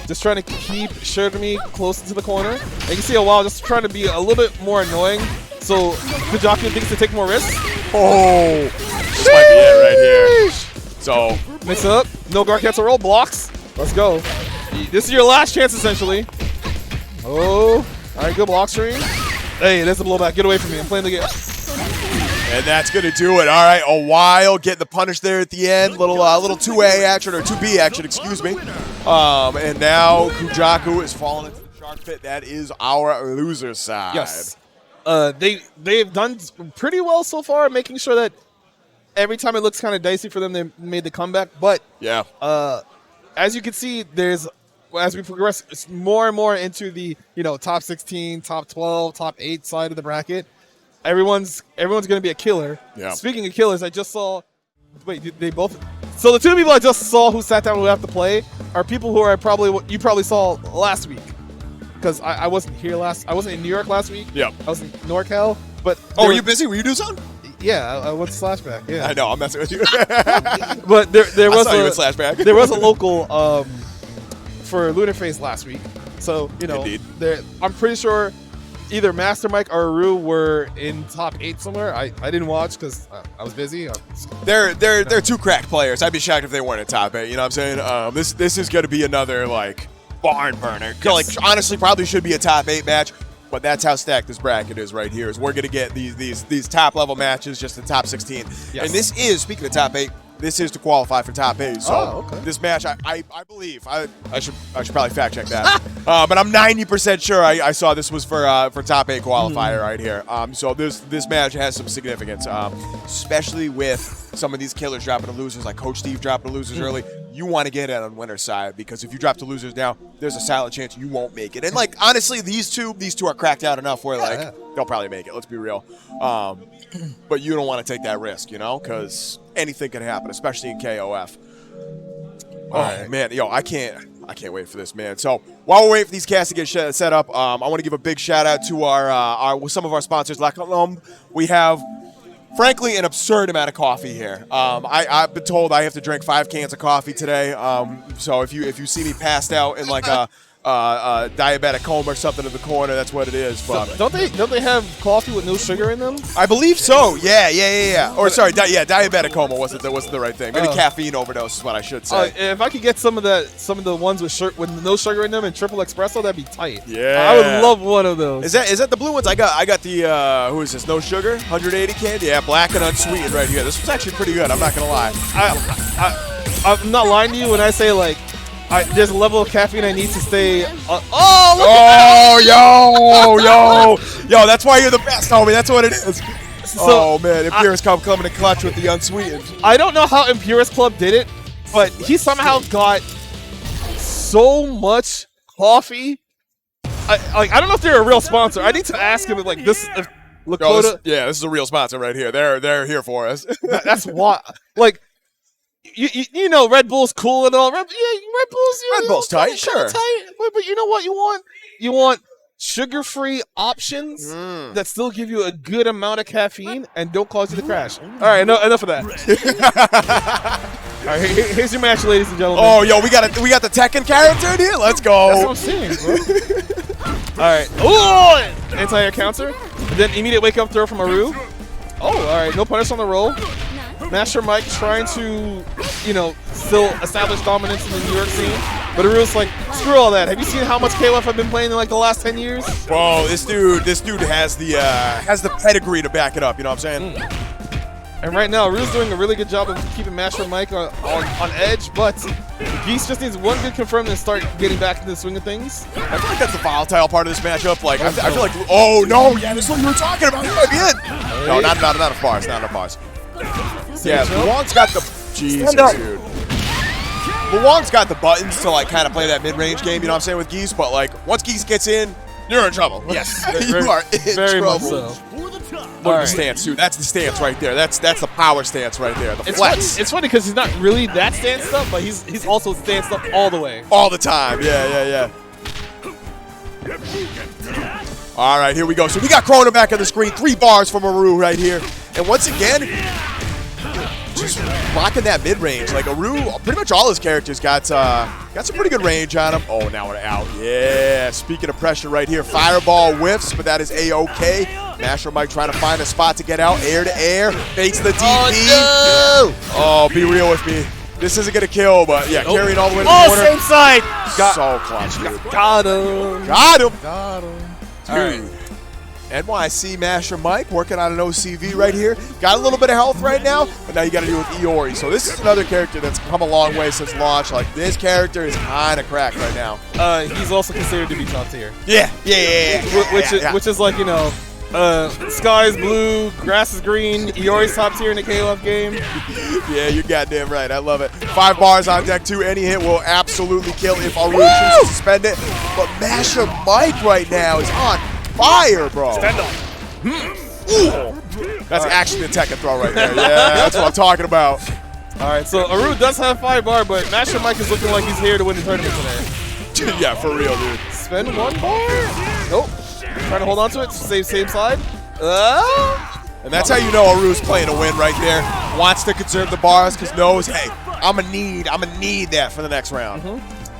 Just trying to keep Shermi close to the corner. And you can see Awhile just trying to be a little bit more annoying. So Kujaku thinks to take more risks. Oh, this might be it right here. So mix up. No guard cancel roll. Blocks. Let's go. This is your last chance, essentially. Oh. All right, good block stream. Hey, there's a blowback. Get away from me. I'm playing the game. And that's going to do it. All right, Awhile getting the punish there at the end. Little 2A action, or 2B action, excuse me. And now Kujaku is falling into the shark pit. That is our loser side. Yes. They've done pretty well so far, making sure that every time it looks kind of dicey for them, they made the comeback. But yeah, as you can see, as we progress it's more and more into the top 16, top 12, top 8 side of the bracket, everyone's going to be a killer. Yeah. Speaking of killers, I just saw. Wait, they both. So the 2 people I just saw who sat down who have to play are people who are you probably saw last week. Because I wasn't here I wasn't in New York last week. Yep. I was in NorCal. But were you busy? Were you doing something? Yeah, I went to Slashback. Yeah. I know, I'm messing with you. But there was I saw you at Slashback. There was a local for Lunar Phase last week. So, Indeed. I'm pretty sure either MasterMike or Aroo were in top 8 somewhere. I didn't watch because I was busy. They're 2 crack players. I'd be shocked if they weren't in top 8. You know what I'm saying? This is going to be another like barn burner. Yes. Like honestly, probably should be a top 8 match. But that's how stacked this bracket is right here. Is we're going to get these top level matches, just the top 16. Yes. And this is, speaking of top 8, this is to qualify for top 8. So this match, I believe, I should probably fact check that. But I'm 90% sure I saw this was for top 8 qualifier right here. So this match has some significance, especially with some of these killers dropping to losers, like Coach Steve dropping to losers early. You want to get it on winner's side, because if you drop to losers now, there's a solid chance you won't make it. And like honestly, these two are cracked out enough where they'll probably make it. Let's be real. But you don't want to take that risk, because anything can happen, especially in KOF. Man, I can't wait for this, man. So while we're waiting for these casts to get set up, I want to give a big shout out to our some of our sponsors. We have, frankly, an absurd amount of coffee here. I've been told I have to drink 5 cans of coffee today. So if you see me passed out in like a diabetic coma or something in the corner. That's what it is. But So don't they have coffee with no sugar in them? I believe so. Yeah. Or sorry, diabetic coma wasn't the right thing. Maybe caffeine overdose is what I should say. If I could get some of the ones with no sugar in them and triple espresso, that'd be tight. Yeah. I would love one of those. Is that the blue ones? I got the who is this? No sugar, 180 candy. Yeah, black and unsweetened right here. This was actually pretty good. I'm not gonna lie. I'm not lying to you when I say like there's a level of caffeine I need to stay. Yo! That's why you're the best, homie. That's what it is. So, man, Impurist coming in clutch with the unsweetened. I don't know how Impurist Club did it, but he somehow got so much coffee. I don't know if they're a real sponsor. I need to ask him like this. If Lakota, this is a real sponsor right here. They're here for us. That's why. Like, you know, Red Bull's cool and all. Red Bull's tight, sure. Tight, but you know what you want? You want sugar-free options that still give you a good amount of caffeine and don't cause you to crash. All right, enough of that. All right, here's your match, ladies and gentlemen. Oh, yo, we got the Tekken character in here. Let's go. That's what I'm saying, bro. All right. Oh, anti-air counter. And then immediate wake-up throw from Aroo. Oh, all right. No punish on the roll. MasherMike trying to, still establish dominance in the New York scene. But Aroo's like, screw all that. Have you seen how much KOF I've been playing in like the last 10 years? Bro, this dude has the pedigree to back it up. You know what I'm saying? And right now, Aroo's doing a really good job of keeping MasherMike on edge, but Geese just needs one good confirm and start getting back into the swing of things. I feel like that's the volatile part of this matchup. Like, I feel like, oh no, yeah, this is what you were talking about. That might be it. No, not a farce, not a farce. Yeah, Luong's got the Jesus, dude. Luong's got the buttons to like kind of play that mid-range game. You know what I'm saying with Geese, but like once Geese gets in, you're in trouble. Yes, you are in very trouble. Much so. Look at the stance, dude. That's the stance right there. That's the power stance right there. The flex. It's funny because he's not really that stanced up, but he's also stanced up all the way. All the time. Yeah. All right, here we go. So we got Corona back on the screen. 3 bars from Aroo right here. And once again, just rocking that mid-range. Like Aroo, pretty much all his characters got some pretty good range on him. Oh, now we're out. Yeah, speaking of pressure right here, Fireball whiffs, but that is A-OK. MasherMike trying to find a spot to get out. Air to air, fakes the DP. Oh, no! Oh, be real with me. This isn't going to kill, but yeah, carrying all the way to the corner. Same side! So clutch, dude. Got him. Got him. Dude. NYCMashermike working on an OCV right here. Got a little bit of health right now, but now you got to deal with Iori. So this is another character that's come a long way since launch. Like, this character is kind of cracked right now. He's also considered to be top tier. Yeah. Which is like, sky's blue, grass is green, Iori's top tier in the KOF game. Yeah, you're goddamn right. I love it. 5 bars on deck 2. Any hit will absolutely kill if Aroo chooses to spend it. But MasherMike right now is on fire, bro. Stand up. That's actually a Tekken throw right there. Yeah, that's what I'm talking about. All right, so Aroo does have 5 bar, but MasherMike is looking like he's here to win the tournament today. Yeah, for real, dude. Spend 1 bar. Nope. Trying to hold on to it. Same side. And that's how you know Aroo's playing to win right there. Wants to conserve the bars because knows, hey, I'm gonna need that for the next round.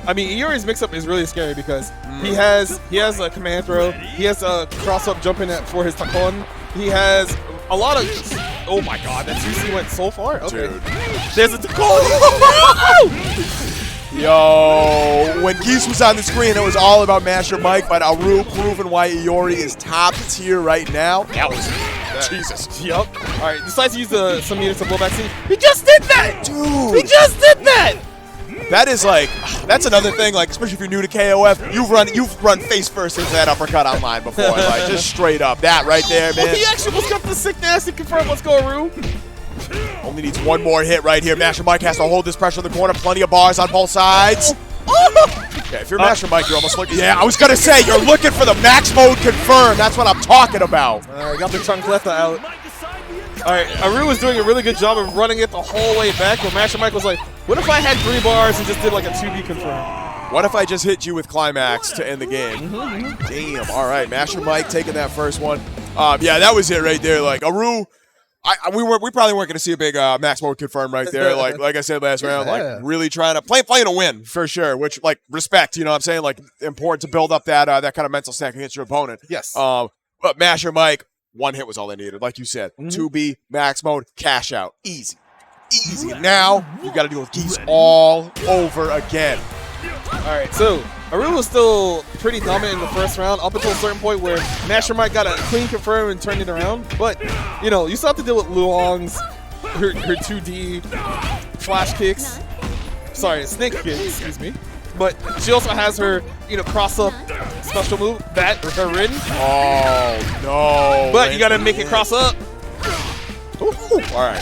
I mean, Iori's mix-up is really scary because he has a command throw, he has a cross-up jumping for his Takon, he has a lot of... Oh my god, that CC went so far? Okay. Dude. There's a Takon! Yo, when Geese was on the screen, it was all about MasherMike, but Aroo proving why Iori is top tier right now. That was... Jesus. Yup. All right, decides to use some units to blow back C. He just did that! Dude! He just did that! That is like, that's another thing, like, especially if you're new to KOF, you've run face first into that uppercut online before, like, just straight up. That right there, man. Well, he actually was got the sick nasty confirm. Let's go, Aroo. Only needs 1 more hit right here. MasherMike has to hold this pressure in the corner. Plenty of bars on both sides. Yeah, if you're MasherMike, you're almost looking. Yeah, I was gonna say you're looking for the max mode confirm. That's what I'm talking about. Got the Chancleta out. All right, Aroo was doing a really good job of running it the whole way back, but MasherMike was like, what if I had 3 bars and just did like a 2B confirm? What if I just hit you with Climax to end the game? Damn, all right, MasherMike taking that first one. Yeah, that was it right there. Like, Aroo, We probably weren't going to see a big max mode confirm right there. Like I said last round, like really trying to playing to win for sure. Which like respect, you know what I'm saying? Like important to build up that that kind of mental stack against your opponent. Yes. But MasherMike, one hit was all they needed. Like you said, 2B max mode, cash out, easy. Now you got to deal with Geese all over again. All right, so Aroo was still pretty dominant in the first round up until a certain point where MasherMike got a clean confirm and turned it around. But, you know, you still have to deal with Luong's, her 2D flash kicks. Sorry, snake kicks, excuse me. But she also has her, you know, cross-up special move, that, her ridden. Oh, no. But you got to make it cross-up. Ooh, all right.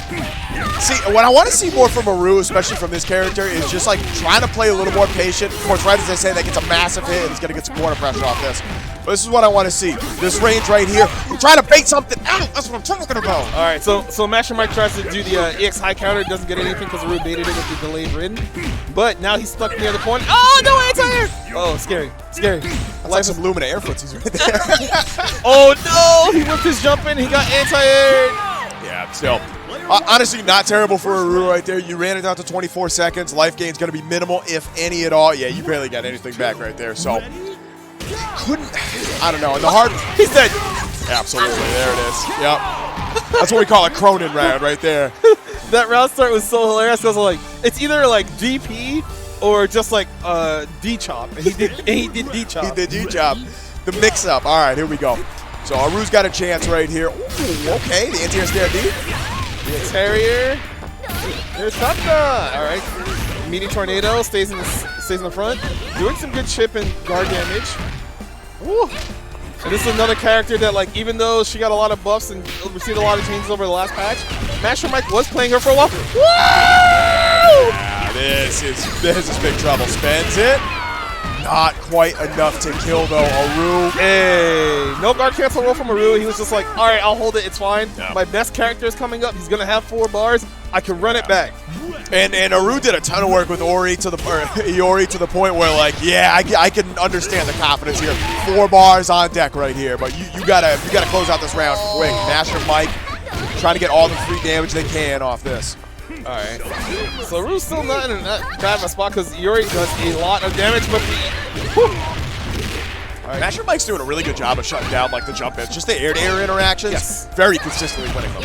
See, what I want to see more from Aroo, especially from this character, is just like trying to play a little more patient. Of course, right as I say, that gets a massive hit and he's going to get some corner pressure off this. But this is what I want to see. This range right here. I'm trying to bait something out. That's what I'm talking about. All right, so MasherMike tries to do the EX high counter. Doesn't get anything because Aroo baited it with the delayed ridden. But now he's stuck near the corner. Oh, no anti-air! Oh, scary. That's like some Lumina air footsies right there. Oh, no! He whipped his jump in. He got anti-air. Yeah, still. Honestly, not terrible for Aroo right there. You ran it down to 24 seconds. Life gain's going to be minimal, if any at all. Yeah, you barely got anything back right there. So, I don't know. In the hard, He's dead. Absolutely. There it is. Yep. That's what we call a Cronin round right there. That round start was so hilarious because like it's either like DP or just like D-chop. And he did D-chop. He did D-chop. The mix-up. All right, here we go. So Aroo's got a chance right here. Ooh, okay, the anti-air snare D. The Terrier. There's Tapna. All right. Meaty Tornado stays in the front. Doing some good chip and guard damage. Woo. And this is another character that, like, even though she got a lot of buffs and received a lot of changes over the last patch, MasherMike was playing her for a while. Woo! Yeah, this is big trouble. Spends it. Not quite enough to kill, though. Aroo. Hey, no guard cancel roll from Aroo. He was just like, all right, I'll hold it. It's fine. Yeah. My best character is coming up. He's going to have 4 bars. I can run it back. And Aroo did a ton of work with Iori to the point where, like, yeah, I can understand the confidence here. 4 bars on deck right here, but you gotta close out this round quick. MasherMike trying to get all the free damage they can off this. All right. So Aroo's still not in that bad of a spot because Iori does a lot of damage, but right. MasherMike's doing a really good job of shutting down like the jump ins, just the air-to-air interactions. Yes. Very consistently winning them.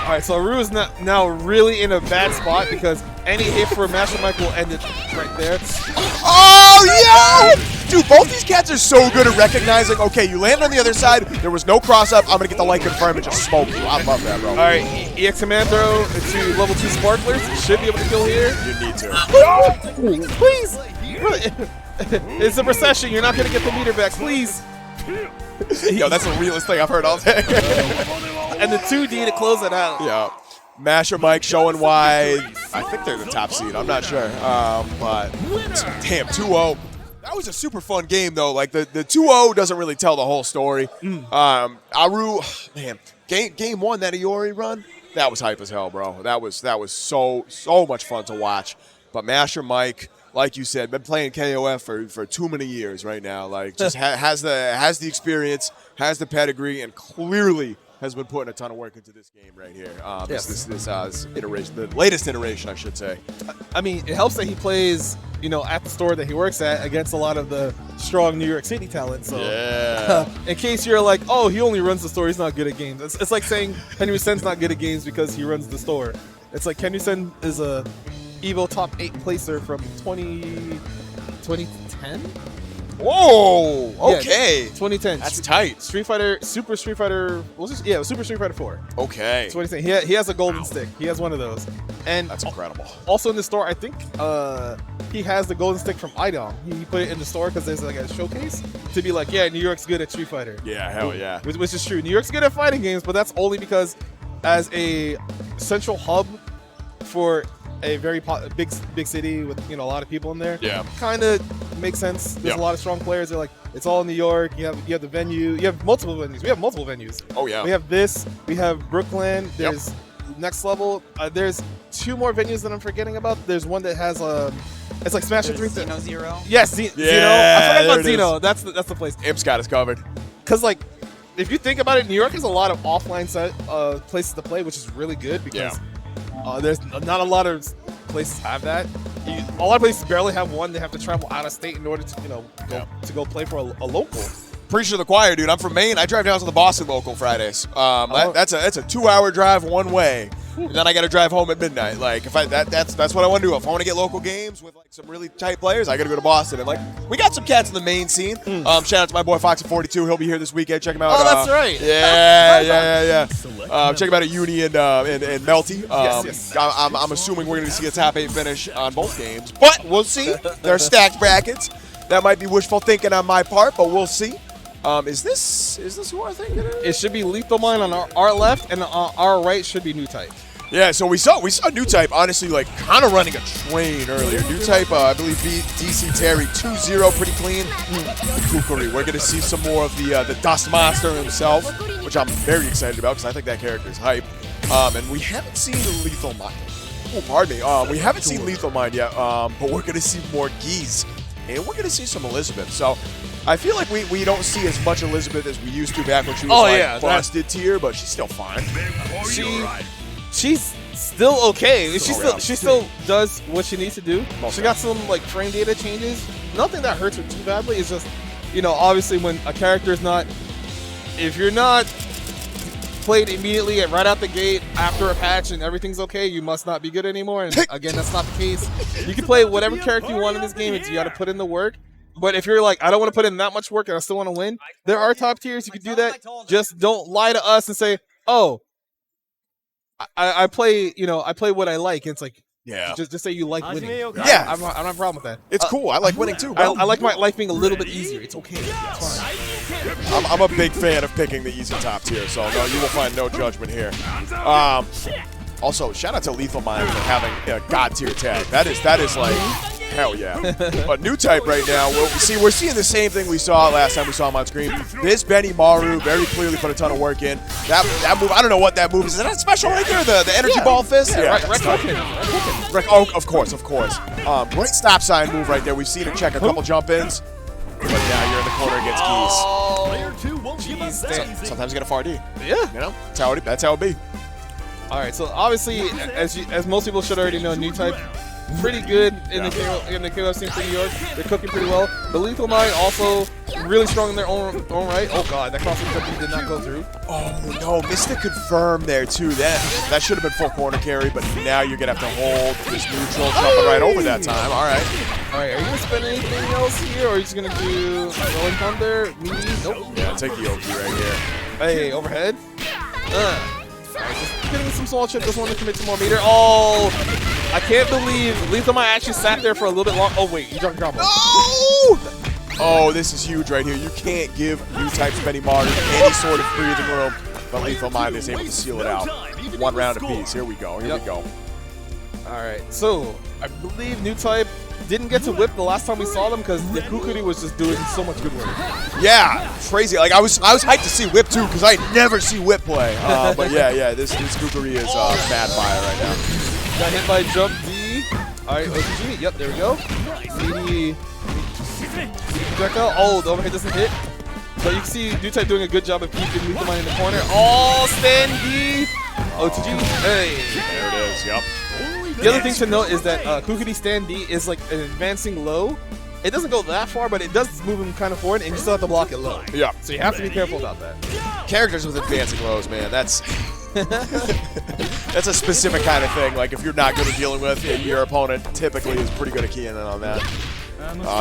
All right, so Aroo is now really in a bad spot because any hit for MasherMike will end it right there. Oh, yeah! Dude, both these cats are so good at recognizing, okay, you land on the other side, there was no cross-up, I'm going to get the light confirm and just smoke you. I love that, bro. All right, EX Command throw to level 2 Sparklers. Should be able to kill here. You need to. Please! It's a recession. You're not going to get the meter back. Please! Yo, that's the realest thing I've heard all day. And the 2D to close it out. Yeah. MasherMike showing why I think they're the top seed. I'm not sure. But damn, 2-0. That was a super fun game, though. Like, the 2-0 doesn't really tell the whole story. Aroo, man, game 1, that Iori run, that was hype as hell, bro. That was so much fun to watch. But MasherMike, like you said, been playing KOF for too many years right now. Like, just has the experience, has the pedigree, and clearly has been putting a ton of work into this game right here. This iteration, the latest iteration, I should say. I mean, it helps that he plays, you know, at the store that he works at against a lot of the strong New York City talent. So, yeah. In case you're like, oh, he only runs the store, he's not good at games. It's like saying Henry Sen's not good at games because he runs the store. It's like Henry Sen is a Evo top 8 placer from 2010. Whoa! Okay. Yeah, 2010. That's tight. Super Street Fighter. Yeah, Super Street Fighter 4. Okay. That's what he's saying. He has a golden stick. He has one of those. And that's incredible. Also in the store, I think he has the golden stick from IDOM. He put it in the store because there's like a showcase to be like, yeah, New York's good at Street Fighter. Yeah, hell yeah. Which is true. New York's good at fighting games, but that's only because as a central hub for a very big city with, you know, a lot of people in there. Yeah. Kind of makes sense. There's a lot of strong players. They're like, it's all in New York. You have the venue. You have multiple venues. We have multiple venues. Oh yeah. We have this. We have Brooklyn. There's Next Level. There's 2 more venues that I'm forgetting about. There's one that has it's like Smash 3. Xeno Zero. Yes, Zeno. I forgot about Zeno. That's the place. Imp's got us covered. Cause like if you think about it, New York has a lot of offline places to play, which is really good because there's not a lot of places have that. A lot of places barely have one. They have to travel out of state in order to go play for a local. Preach to the choir, dude. I'm from Maine. I drive down to the Boston local Fridays. That's a 2-hour drive one way, and then I got to drive home at midnight. Like if that's what I want to do. If I want to get local games with like some really tight players, I got to go to Boston. And like we got some cats in the Maine scene. Shout out to my boy Fox42. He'll be here this weekend. Check him out. Oh, that's right. Yeah. Check him out at Uni and Melty. Yes. I'm assuming we're going to see a top 8 finish on both games, but we'll see. They're stacked brackets. That might be wishful thinking on my part, but we'll see. Is this who I think it is? It should be Lethalmind on our left, and on our right should be Newtype. Yeah, so we saw Newtype honestly like kind of running a train earlier. Newtype, I believe, beat Deezee Terry 2-0 pretty clean. Kukuri, we're gonna see some more of the Dust Monster himself, which I'm very excited about because I think that character is hype. And we haven't seen Lethalmind. Oh, pardon me. We haven't seen Lethalmind yet, but we're gonna see more Geese, and we're gonna see some Elizabeth. So I feel like we don't see as much Elizabeth as we used to back when she was busted tier, but she's still fine. She's still okay. She still does what she needs to do. She got some like frame data changes. Nothing that hurts her too badly. It's just, obviously when a character is not, if you're not played immediately and right out the gate after a patch and everything's okay, you must not be good anymore. And again, that's not the case. You can play whatever character you want in this game. You got to put in the work. But if you're like, I don't want to put in that much work and I still want to win, there are top tiers. You can do that. Just don't lie to us and say, oh, I play, I play what I like. And it's like, just say you like winning. Yeah. I don't have a problem with that. It's cool. I like winning too. I like my life being a little bit easier. It's okay. It's fine. I'm a big fan of picking the easy top tier, so no, you will find no judgment here. Also, shout out to Lethalmind for having a god tier tag. That is like, hell yeah. But Newtype right now, we're seeing the same thing we saw last time we saw him on screen. This Benny Maru very clearly put a ton of work in. That move, I don't know what that move is. Is that special right there? The energy ball fist? Yeah, Oh, of course. Great stop sign move right there. We've seen him check a couple jump ins. But now you're in the corner against Geese. Sometimes you get a FAR D. Yeah. That's how it be. All right, so obviously, as most people should already know, Newtype pretty good in the KOF scene for New York. They're cooking pretty well. The Lethalmind also really strong in their own right. Oh god, that crossover cookie did not go through. Oh no, missed the confirm there too. That should have been full corner carry, but now you're gonna have to hold this neutral, jumping right over that time. All right, are you gonna spend anything else here, or are you just gonna do Rolling Thunder? Nope. Yeah, take the Oki right here. Hey, overhead. Alright, just getting some small chip, just want to commit to more meter. Oh, I can't believe Lethalmind actually sat there for a little bit long. Oh wait, you jumped combo. Oh, this is huge right here. You can't give Newtype's Benny Martin any sort of breathing room, but Lethalmind is able to seal it out. One round apiece. Here we go. Here we go. Alright, so I believe Newtype didn't get to whip the last time we saw them because the Kukuri was just doing so much good work. Yeah, crazy. Like I was hyped to see whip too because I never see whip play. But yeah, this Kukuri is mad fire right now. Got hit by jump D. All right, OTG. Yep, there we go. CD projectile. Oh, the overhead doesn't hit. But you can see Newtype doing a good job of keeping Lethalmind in the corner. Oh, stand D. OTG. Hey. There it is. Yep. The other thing to note is that Kukuri stand D is like an advancing low. It doesn't go that far, but it does move him kind of forward, and you still have to block it low. Yeah. So you have to be careful about that. Characters with advancing lows, man, that's that's a specific kind of thing. Like if you're not good at dealing with it, your opponent typically is pretty good at keying in on that.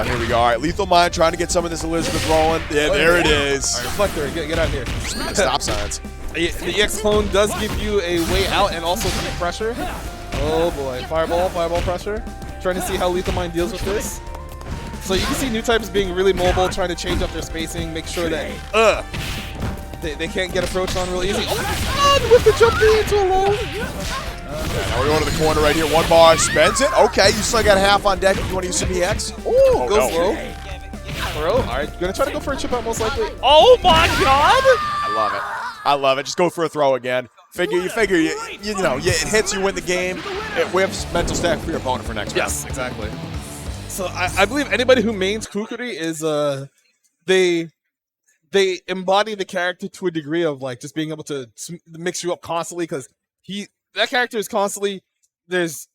Here we go. All right, Lethalmind trying to get some of this Elizabeth rolling. Yeah, there it is. All right, Reflector, get out of here. Stop signs. The EX clone does give you a way out and also keep pressure. Oh boy, fireball pressure. Trying to see how Lethalmind deals with this. So you can see Newtype is being really mobile, trying to change up their spacing, make sure that they can't get approached on real easy. Oh my god, with the jump into a low. Now we're going to the corner right here. One bar, spends it. Okay, you still got half on deck if you want to use some EX. Ooh, goes low. Throw. All right, gonna try to go for a chip out most likely. Oh my god! I love it. Just go for a throw again. You figure, it hits, you win the game. It whips, mental stack for your opponent for next round. Yes, exactly. So I believe anybody who mains Kukuri is they they embody the character to a degree of like just being able to mix you up constantly because that character is constantly there's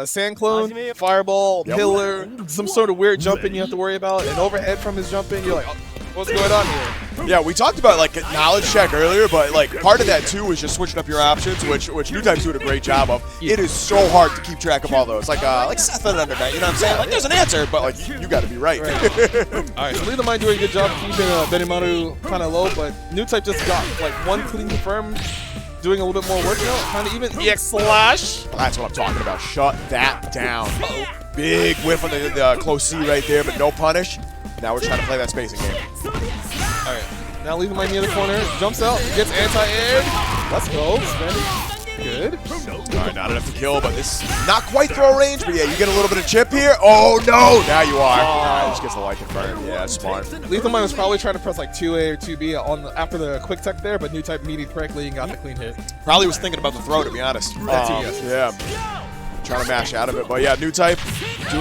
sand clone, fireball, pillar, some sort of weird jumping you have to worry about, and overhead from his jumping. You're like, oh, what's going on here? Yeah, we talked about like knowledge check earlier, but like part of that too is just switching up your options, which Newtype's doing a great job of. It is so hard to keep track of all those. Like Seth and Undernet, you know what I'm saying? Like there's an answer, but like you got to be right. All right, so Lethalmind doing a good job keeping Benimaru kind of low, but Newtype just got like one clean confirm. Doing a little bit more work now, kind of even EX slash. That's what I'm talking about. Shut that down. Big whiff on the close C right there, but no punish. Now we're trying to play that spacing game. All right, now Lethalmind near the corner, jumps out, gets anti-air. Let's go, spin. Good. All right, not enough to kill, but this not quite throw range, but yeah, you get a little bit of chip here. Oh no, now you are. All right, just gets the light confirmed. Yeah, smart. Lethalmind was probably trying to press like 2A or 2B after the quick tech there, but Newtype meted correctly and got the clean hit. Probably was thinking about the throw, to be honest. Yes. Yeah. Trying to mash out of it, but yeah, Newtype,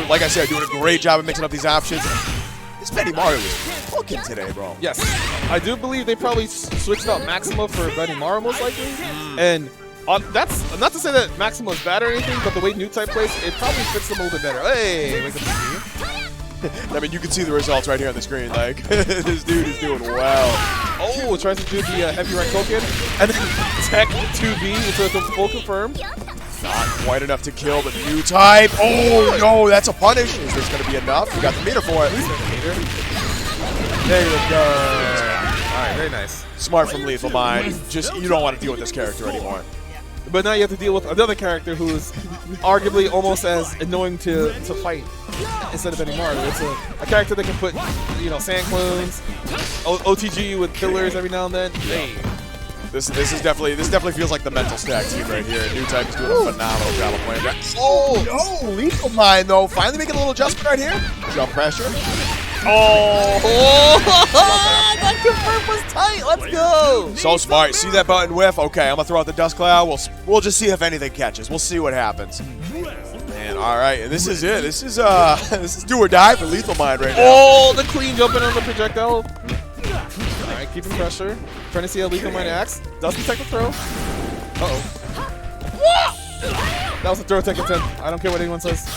like I said, doing a great job of mixing up these options. This Benimaru is cooking today, bro. Yes, I do believe they probably switched out Maxima for Benimaru most likely, and that's not to say that Maxima is bad or anything, but the way Newtype plays, it probably fits them a little bit better. Hey, wake up the I mean, you can see the results right here on the screen. Like, this dude is doing well. Oh, tries to do the heavy right token, and then tech 2B into the full confirm. Not quite enough to kill, but Newtype. Oh, no, that's a punish. Is this going to be enough? We got the meter for it. There you go. All right, very nice. Smart from Lethalmind. Just, you don't want to deal with this character anymore. But now you have to deal with another character who's arguably almost as annoying to fight instead of Benimaru. It's a character that can put, sand clones, OTG with pillars every now and then. Hey. This definitely feels like the mental stack team right here. Newtype is doing a phenomenal job of playing that. Oh no, Lethalmind though, finally making a little adjustment right here. Jump pressure. Oh, that confirm was tight. Let's go. So smart. See that button whiff? Okay, I'm gonna throw out the dust cloud. We'll just see if anything catches. We'll see what happens. Man, all right, and this is it. This is do or die for Lethalmind right now. Oh, the clean jumping on the projectile. All right, keeping pressure. Trying to see how Lethalmind acts. Does detect the throw. Uh-oh. That was a throw tech attempt. I don't care what anyone says.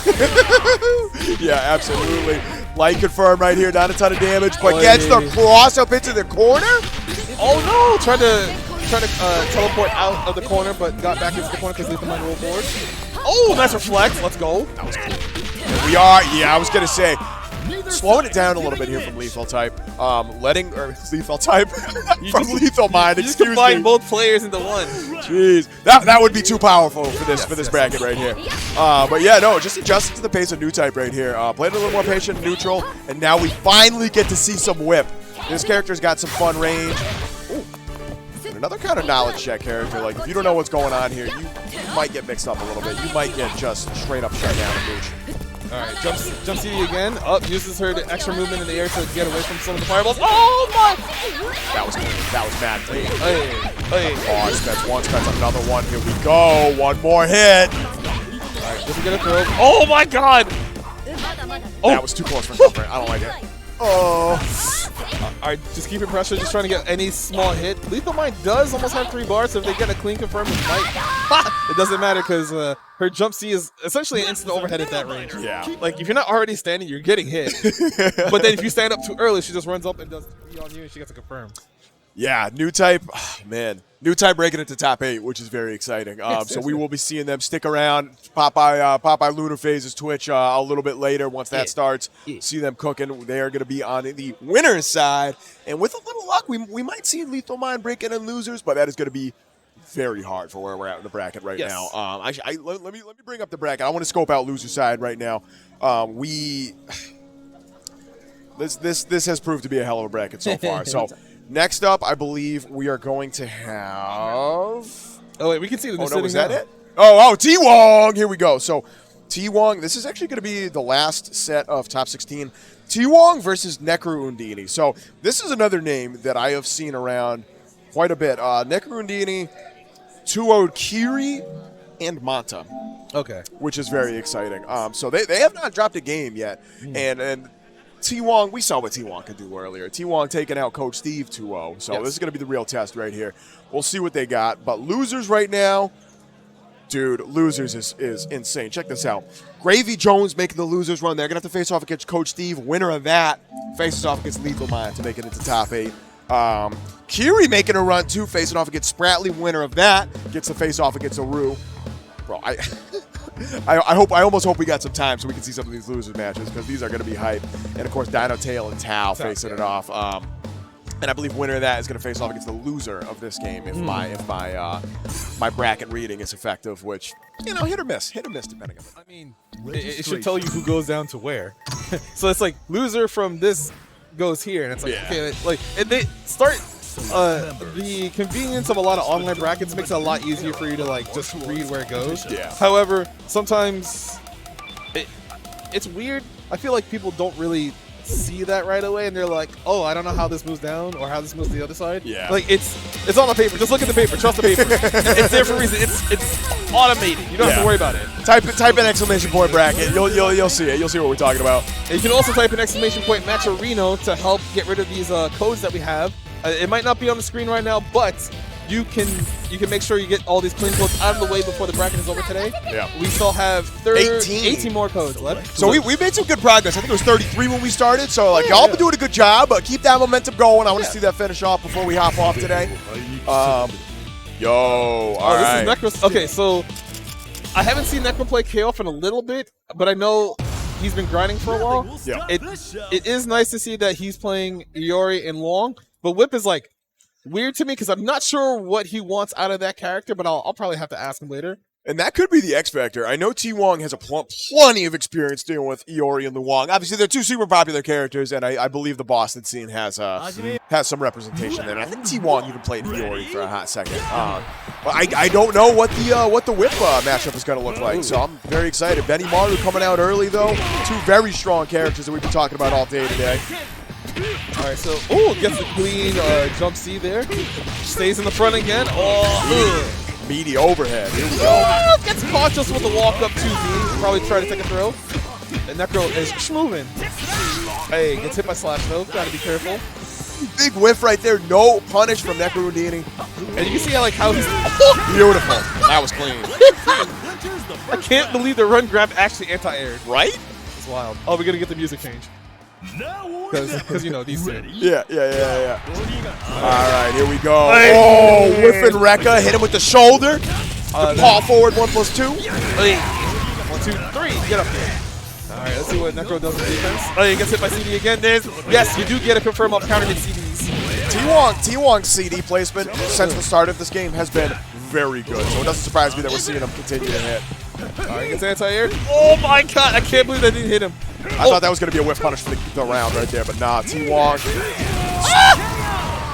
Yeah, absolutely. Light confirmed right here. Not a ton of damage, but gets the cross up into the corner. Oh no! Tried to teleport out of the corner, but got back into the corner because Lethalmind rolled forward. Oh, nice reflex. Let's go. That was cool. Here we are. Yeah, I was gonna say. Slowing it down a little bit here from Lethalmind. Lethalmind. You just combine both players into one. Jeez, that would be too powerful for this bracket right here. But yeah, no, just adjusting to the pace of Newtype right here. Playing a little more patient, neutral, and now we finally get to see some whip. This character's got some fun range. Ooh. And another kind of knowledge check character. Like if you don't know what's going on here, you might get mixed up a little bit. You might get just straight up shut down and mooch. All right, jump CD again. Up, uses her extra movement in the air to get away from some of the fireballs. Oh my! That was clean. That was mad clean. Hey. Oh, spends one, spends another one. Here we go. One more hit. All right, doesn't get a throw. Oh my God! Oh, that was too close for comfort. I don't like it. Oh. All right, just keeping pressure, just trying to get any small hit. Lethalmind does almost have 3 bars, so if they get a clean confirm, it doesn't matter because her jump C is essentially an instant overhead at that range. Yeah. Like, if you're not already standing, you're getting hit. But then if you stand up too early, she just runs up and does 3 on you, and she gets a confirm. Yeah, Newtype, man. Newtype breaking into top 8, which is very exciting. So we will be seeing them stick around. Pop by Lunar Phase's Twitch a little bit later once that starts. See them cooking. They are going to be on the winner's side. And with a little luck, we might see Lethalmind breaking in losers, but that is going to be very hard for where we're at in the bracket right now. Let me bring up the bracket. I want to scope out loser side right now. This has proved to be a hell of a bracket so far. So. Next up, I believe we are going to have... Oh, wait, we can see the Oh, no, was that it? Oh, T-Wong! Here we go. So, T-Wong, this is actually going to be the last set of top 16. T-Wong versus NecroUndine. So, this is another name that I have seen around quite a bit. NecroUndine, 2-0'd Kiri, and Manta. Okay. Which is very exciting. So, they have not dropped a game yet. And T-Wong, we saw what T-Wong could do earlier. T-Wong taking out Coach Steve 2-0. So this is going to be the real test right here. We'll see what they got. But losers right now, dude, losers is insane. Check this out. Gravyjones making the losers run. They're going to have to face off against Coach Steve. Winner of that faces off against Lethalmind to make it into top 8. Kiri making a run too, facing off against Spratley. Winner of that gets to face off against Aroo. Bro, I almost hope we got some time so we can see some of these losers matches because these are going to be hype. And of course, Dino Tail and Tao facing it off. And I believe winner of that is going to face off against the loser of this game if my bracket reading is effective, which, you know, hit or miss depending on it. I mean, it should tell you who goes down to where. So it's like loser from this goes here, and it's like okay, like and they start. The convenience of a lot of online brackets makes it a lot easier for you to like just read where it goes. Yeah. However, sometimes it's weird. I feel like people don't really see that right away, and they're like, "Oh, I don't know how this moves down or how this moves to the other side." Yeah. Like it's on the paper. Just look at the paper. Trust the paper. It's there for a reason. It's automated. You don't have to worry about it. Type in exclamation point bracket. You'll see it. You'll see what we're talking about. And you can also type in exclamation point Matcherino to help get rid of these codes that we have. It might not be on the screen right now, but you can make sure you get all these clean codes out of the way before the bracket is over today. Yeah. We still have 18 more codes left. So we made some good progress. I think it was 33 when we started. So like y'all been doing a good job. Keep that momentum going. I want to see that finish off before we hop off today. All right. This is Necro. Okay, so I haven't seen Necro play KOF in a little bit, but I know he's been grinding for a while. Yeah. It is nice to see that he's playing Iori and Long, but Whip is like weird to me because I'm not sure what he wants out of that character, but I'll probably have to ask him later. And that could be the X Factor. I know T-Wong has plenty of experience dealing with Iori and Luong. Obviously, they're two super popular characters, and I believe the Boston scene has some representation there. And I think T-Wong even played Iori for a hot second. But I don't know what the Whip matchup is going to look like, so I'm very excited. Benny Maru coming out early, though. Two very strong characters that we've been talking about all day today. All right, so gets the clean jump C there. Stays in the front again. Meaty overhead. Here we go. Gets cautious with the walk up 2B. Probably try to take a throw. And Necro is schmoving. Hey, gets hit by Slash though. Gotta be careful. Big whiff right there. No punish from NecroUndine. And you can see how he's Beautiful. That was clean. I can't believe the run grab actually anti-aired. Right? It's wild. Oh, we're gonna get the music change. Because you know, these two. Yeah. All right, here we go. Oh, whiffing Rekka. Hit him with the shoulder. Paw forward, 1+2. 1, 2, 3. Get up there. All right, let's see what Necro does in defense. Oh, he gets hit by CD again. Yes, you do get a confirm up counter hit CDs. T-Wong's CD placement since the start of this game has been very good, so it doesn't surprise me that we're seeing him continue to hit. All right, gets anti-air. Oh my god, I can't believe that didn't hit him. I thought that was going to be a whiff punish for the round right there, but nah, T-Wong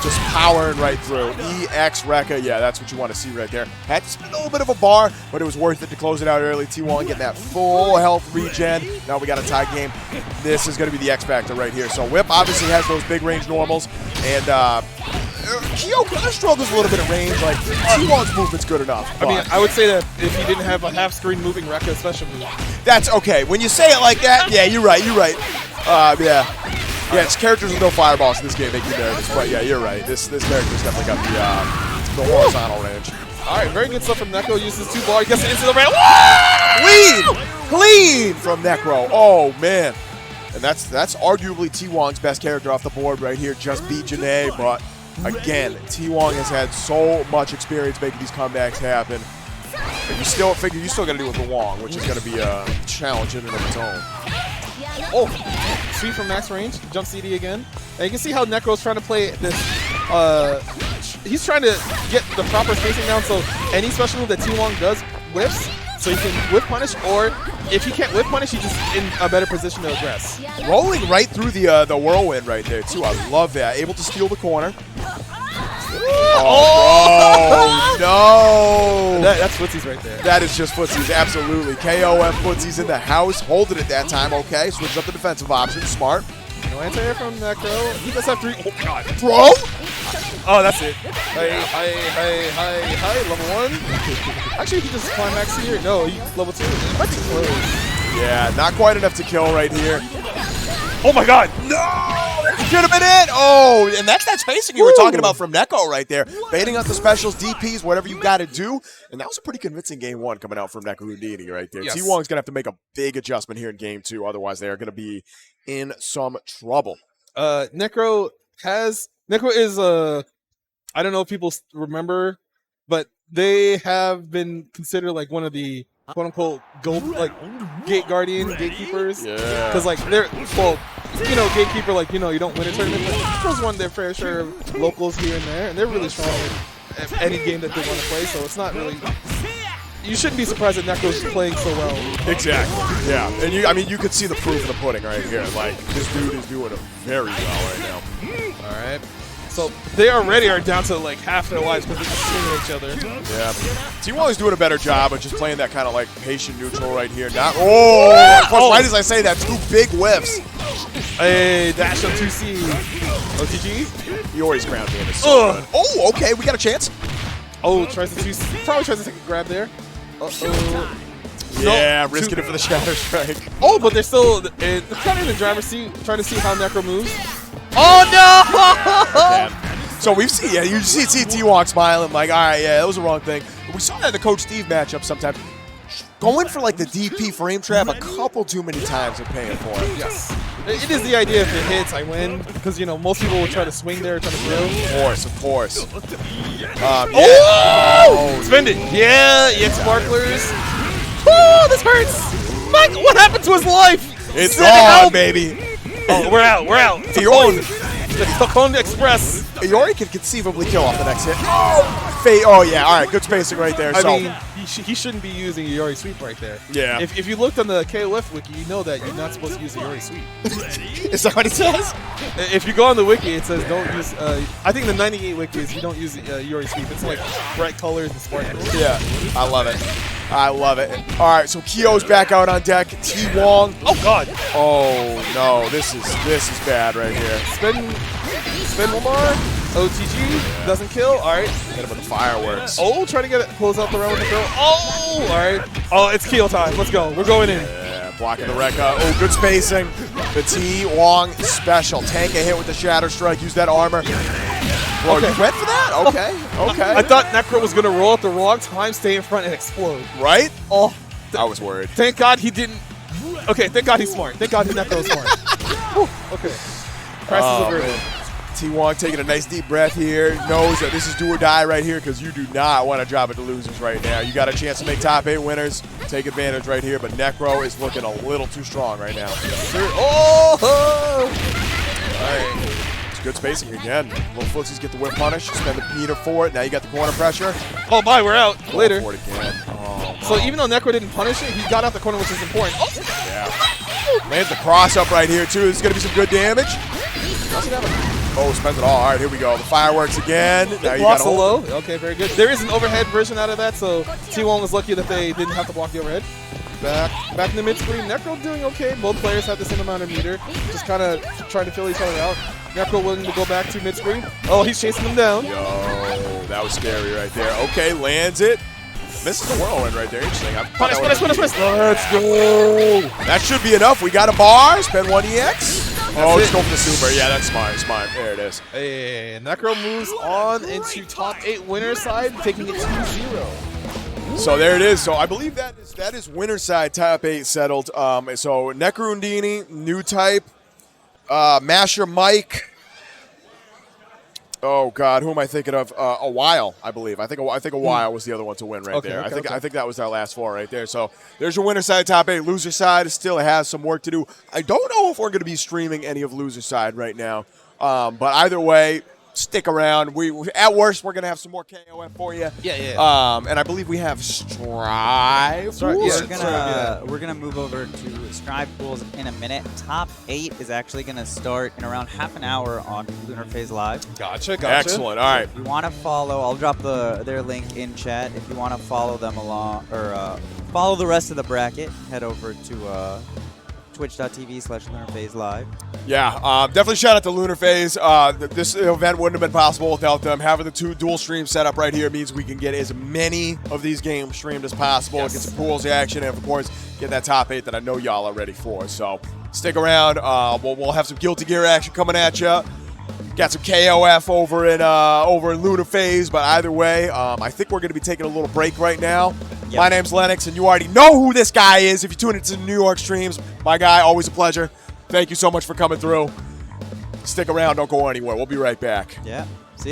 just powering right through. EX Rekka, yeah, that's what you want to see right there. Had to spend a little bit of a bar, but it was worth it to close it out early. T-Wong getting that full health regen. Now we got a tie game. This is going to be the X Factor right here. So Whip obviously has those big range normals, and Kyo kind of struggles a little bit at range. Like, T-Wong's movement's good enough. I mean, I would say that if he didn't have a half-screen moving Rekka, especially. That's okay. When you say it like that, yeah, you're right. Yeah, it's characters with no fireballs in this game make you nervous. But yeah, you're right. This character's definitely got the horizontal range. All right, very good stuff from Necro. Uses 2-bar, gets it into the rail. Clean from Necro. Oh man, and that's arguably T-Wong's best character off the board right here. Just beat Janae, but again, T-Wong has had so much experience making these comebacks happen. But you still got to do it with the Wong, which is going to be a challenge in and of its own. Oh, sweep from max range, jump CD again. And you can see how Necro's trying to play this. He's trying to get the proper spacing down so any special move that T-Wong does whiffs, so he can whip punish, or if he can't whip punish, he's just in a better position to aggress. Rolling right through the whirlwind right there too. I love that. Able to steal the corner. Oh, no. That's footsies right there. That is just footsies, absolutely. KOF footsies in the house. Holding it that time, okay. Switch up the defensive option, smart. No anti-air from Necro. He does have 3. Oh, God. Bro? Oh, that's it. Hi, level 1. Actually, he just climax here. No, he's level 2. Might be close. Yeah, not quite enough to kill right here. Oh my God! No! That could have been it! Oh, and that's that spacing you were talking about from Neko right there. Baiting out the specials, DPs, whatever you got to do. And that was a pretty convincing game one coming out from NecroUndine right there. Yes. T-Wong's going to have to make a big adjustment here in game two. Otherwise, they are going to be in some trouble. Necro is I don't know if people remember, but they have been considered like one of the quote unquote gate gatekeepers. Yeah. Because like they're gatekeeper, like you don't win a tournament. But Necro's won their fair share of locals here and there, and they're really strong in any game that they want to play. So it's not really. You shouldn't be surprised that Necro's playing so well. Exactly. Yeah. And you could see the proof of the pudding right here. Like this dude is doing it very well right now. All right. So they already are down to like half their lives because they're just swinging at each other. Yeah. T-Wong is doing a better job of just playing that kind of like patient neutral right here. Not right as I say that, 2 big whiffs. Hey, dash on 2C. OTG? Iori's ground game is so good. Oh, okay, we got a chance. Oh, tries to 2C. Probably tries to take a grab there. Uh-oh. Yeah, risking it for the Shatter Strike. Oh, but they're still kind of in the driver's seat, trying to see how Necro moves. Oh no! So we've seen, you see T-Wong smiling, like, all right, yeah, that was the wrong thing. But we saw that in the Coach Steve matchup sometimes. Going for like the DP frame trap a couple too many times and paying for it. Yes. It is the idea if it hits, I win. Because, most people will try to swing there, try to throw. Of course. Oh! Spend it. Yeah, EX Sparklers. Oh, this hurts. Mike, what happened to his life? It's gone, baby. Oh, we're out. Iori. The Tacon Express. Iori can conceivably kill off the next hit. Oh, yeah. All right, good spacing right there. I mean, he shouldn't be using Iori Sweep right there. Yeah. If you looked on the KOF wiki, you know that you're not supposed to use Iori Sweep. Is that what it says? If you go on the wiki, it says don't use. I think the 98 wiki is you don't use Iori Sweep. It's like bright colors and sparkles. Yeah, I love it. All right, so Kyo's back out on deck. T-Wong. Oh God. Oh no, this is bad right here. Spin one more. OTG doesn't kill. All right. Hit him with the fireworks. Oh, trying to get it. Close out the round with the throw. Oh, all right. Oh, it's Kyo time. Let's go. We're going in. Yeah, blocking the Rekka. Oh, good spacing. The T-Wong special. Tank a hit with the Shatter Strike. Use that armor. Bro, you went for that? Okay. I thought Necro was going to roll at the wrong time, stay in front, and explode. Right? Oh. I was worried. Thank God he didn't. Okay, thank God he's smart. Thank God Necro is smart. Okay. Crisis averted. T-Wong taking a nice deep breath here. Knows that this is do or die right here because you do not want to drop it to losers right now. You got a chance to make top 8 winners. Take advantage right here, but Necro is looking a little too strong right now. Oh! All right. Good spacing again. Little footsies get the whip punish. Spend the meter for it. Now you got the corner pressure. Oh, bye. We're out. Later. For it again. Oh, so even though Necro didn't punish it, he got out the corner, which is important. Oh! Yeah. Lands the cross up right here, too. This is going to be some good damage. Doesn't have a... Oh, spends it all. All right, here we go. The fireworks again. Now you got a low. Okay, very good. There is an overhead version out of that, so T-Wong was lucky that they didn't have to block the overhead. Back in the mid screen. Necro doing okay. Both players have the same amount of meter. Just kind of trying to fill each other out. Necro willing to go back to mid screen. Oh, he's chasing him down. Yo, that was scary right there. Okay, lands it. Misses the whirlwind right there. Interesting. Punish. Let's go. That should be enough. We got a bar. Spend 1 EX. Oh, just go for the super. Yeah, that's smart. There it is. Hey, Necro moves on into top 8 winner side, taking it 2-0. So there it is. So I believe that is winner side top 8 settled. So NecroUndine, Newtype, NYCMashermike. Oh God, who am I thinking of? Awhile, I believe. I think Awhile was the other one to win right there. I think that was our last 4 right there. So there's your winner side top 8. Loser side still has some work to do. I don't know if we're going to be streaming any of loser side right now. But either way, stick around. We at worst we're gonna have some more KOF for you. Yeah. And I believe we have Strive. We're gonna move over to Strive pools in a minute. Top 8 is actually gonna start in around half an hour on Lunar Phase Live. Gotcha. Excellent. All right. If you want to follow, I'll drop their link in chat. If you want to follow them along or follow the rest of the bracket, head over to twitch.tv/LunarPhase Live. Yeah, definitely shout out to Lunar Phase. This event wouldn't have been possible without them. Having the 2 dual streams set up right here means we can get as many of these games streamed as possible, get some pools action, and of course, get that top 8 that I know y'all are ready for. So stick around. We'll have some Guilty Gear action coming at you. Got some KOF over in Lunar Phase, but either way, I think we're going to be taking a little break right now. Yep. My name's Lennox, and you already know who this guy is if you tune into New York streams. My guy, always a pleasure. Thank you so much for coming through. Stick around. Don't go anywhere. We'll be right back. Yeah.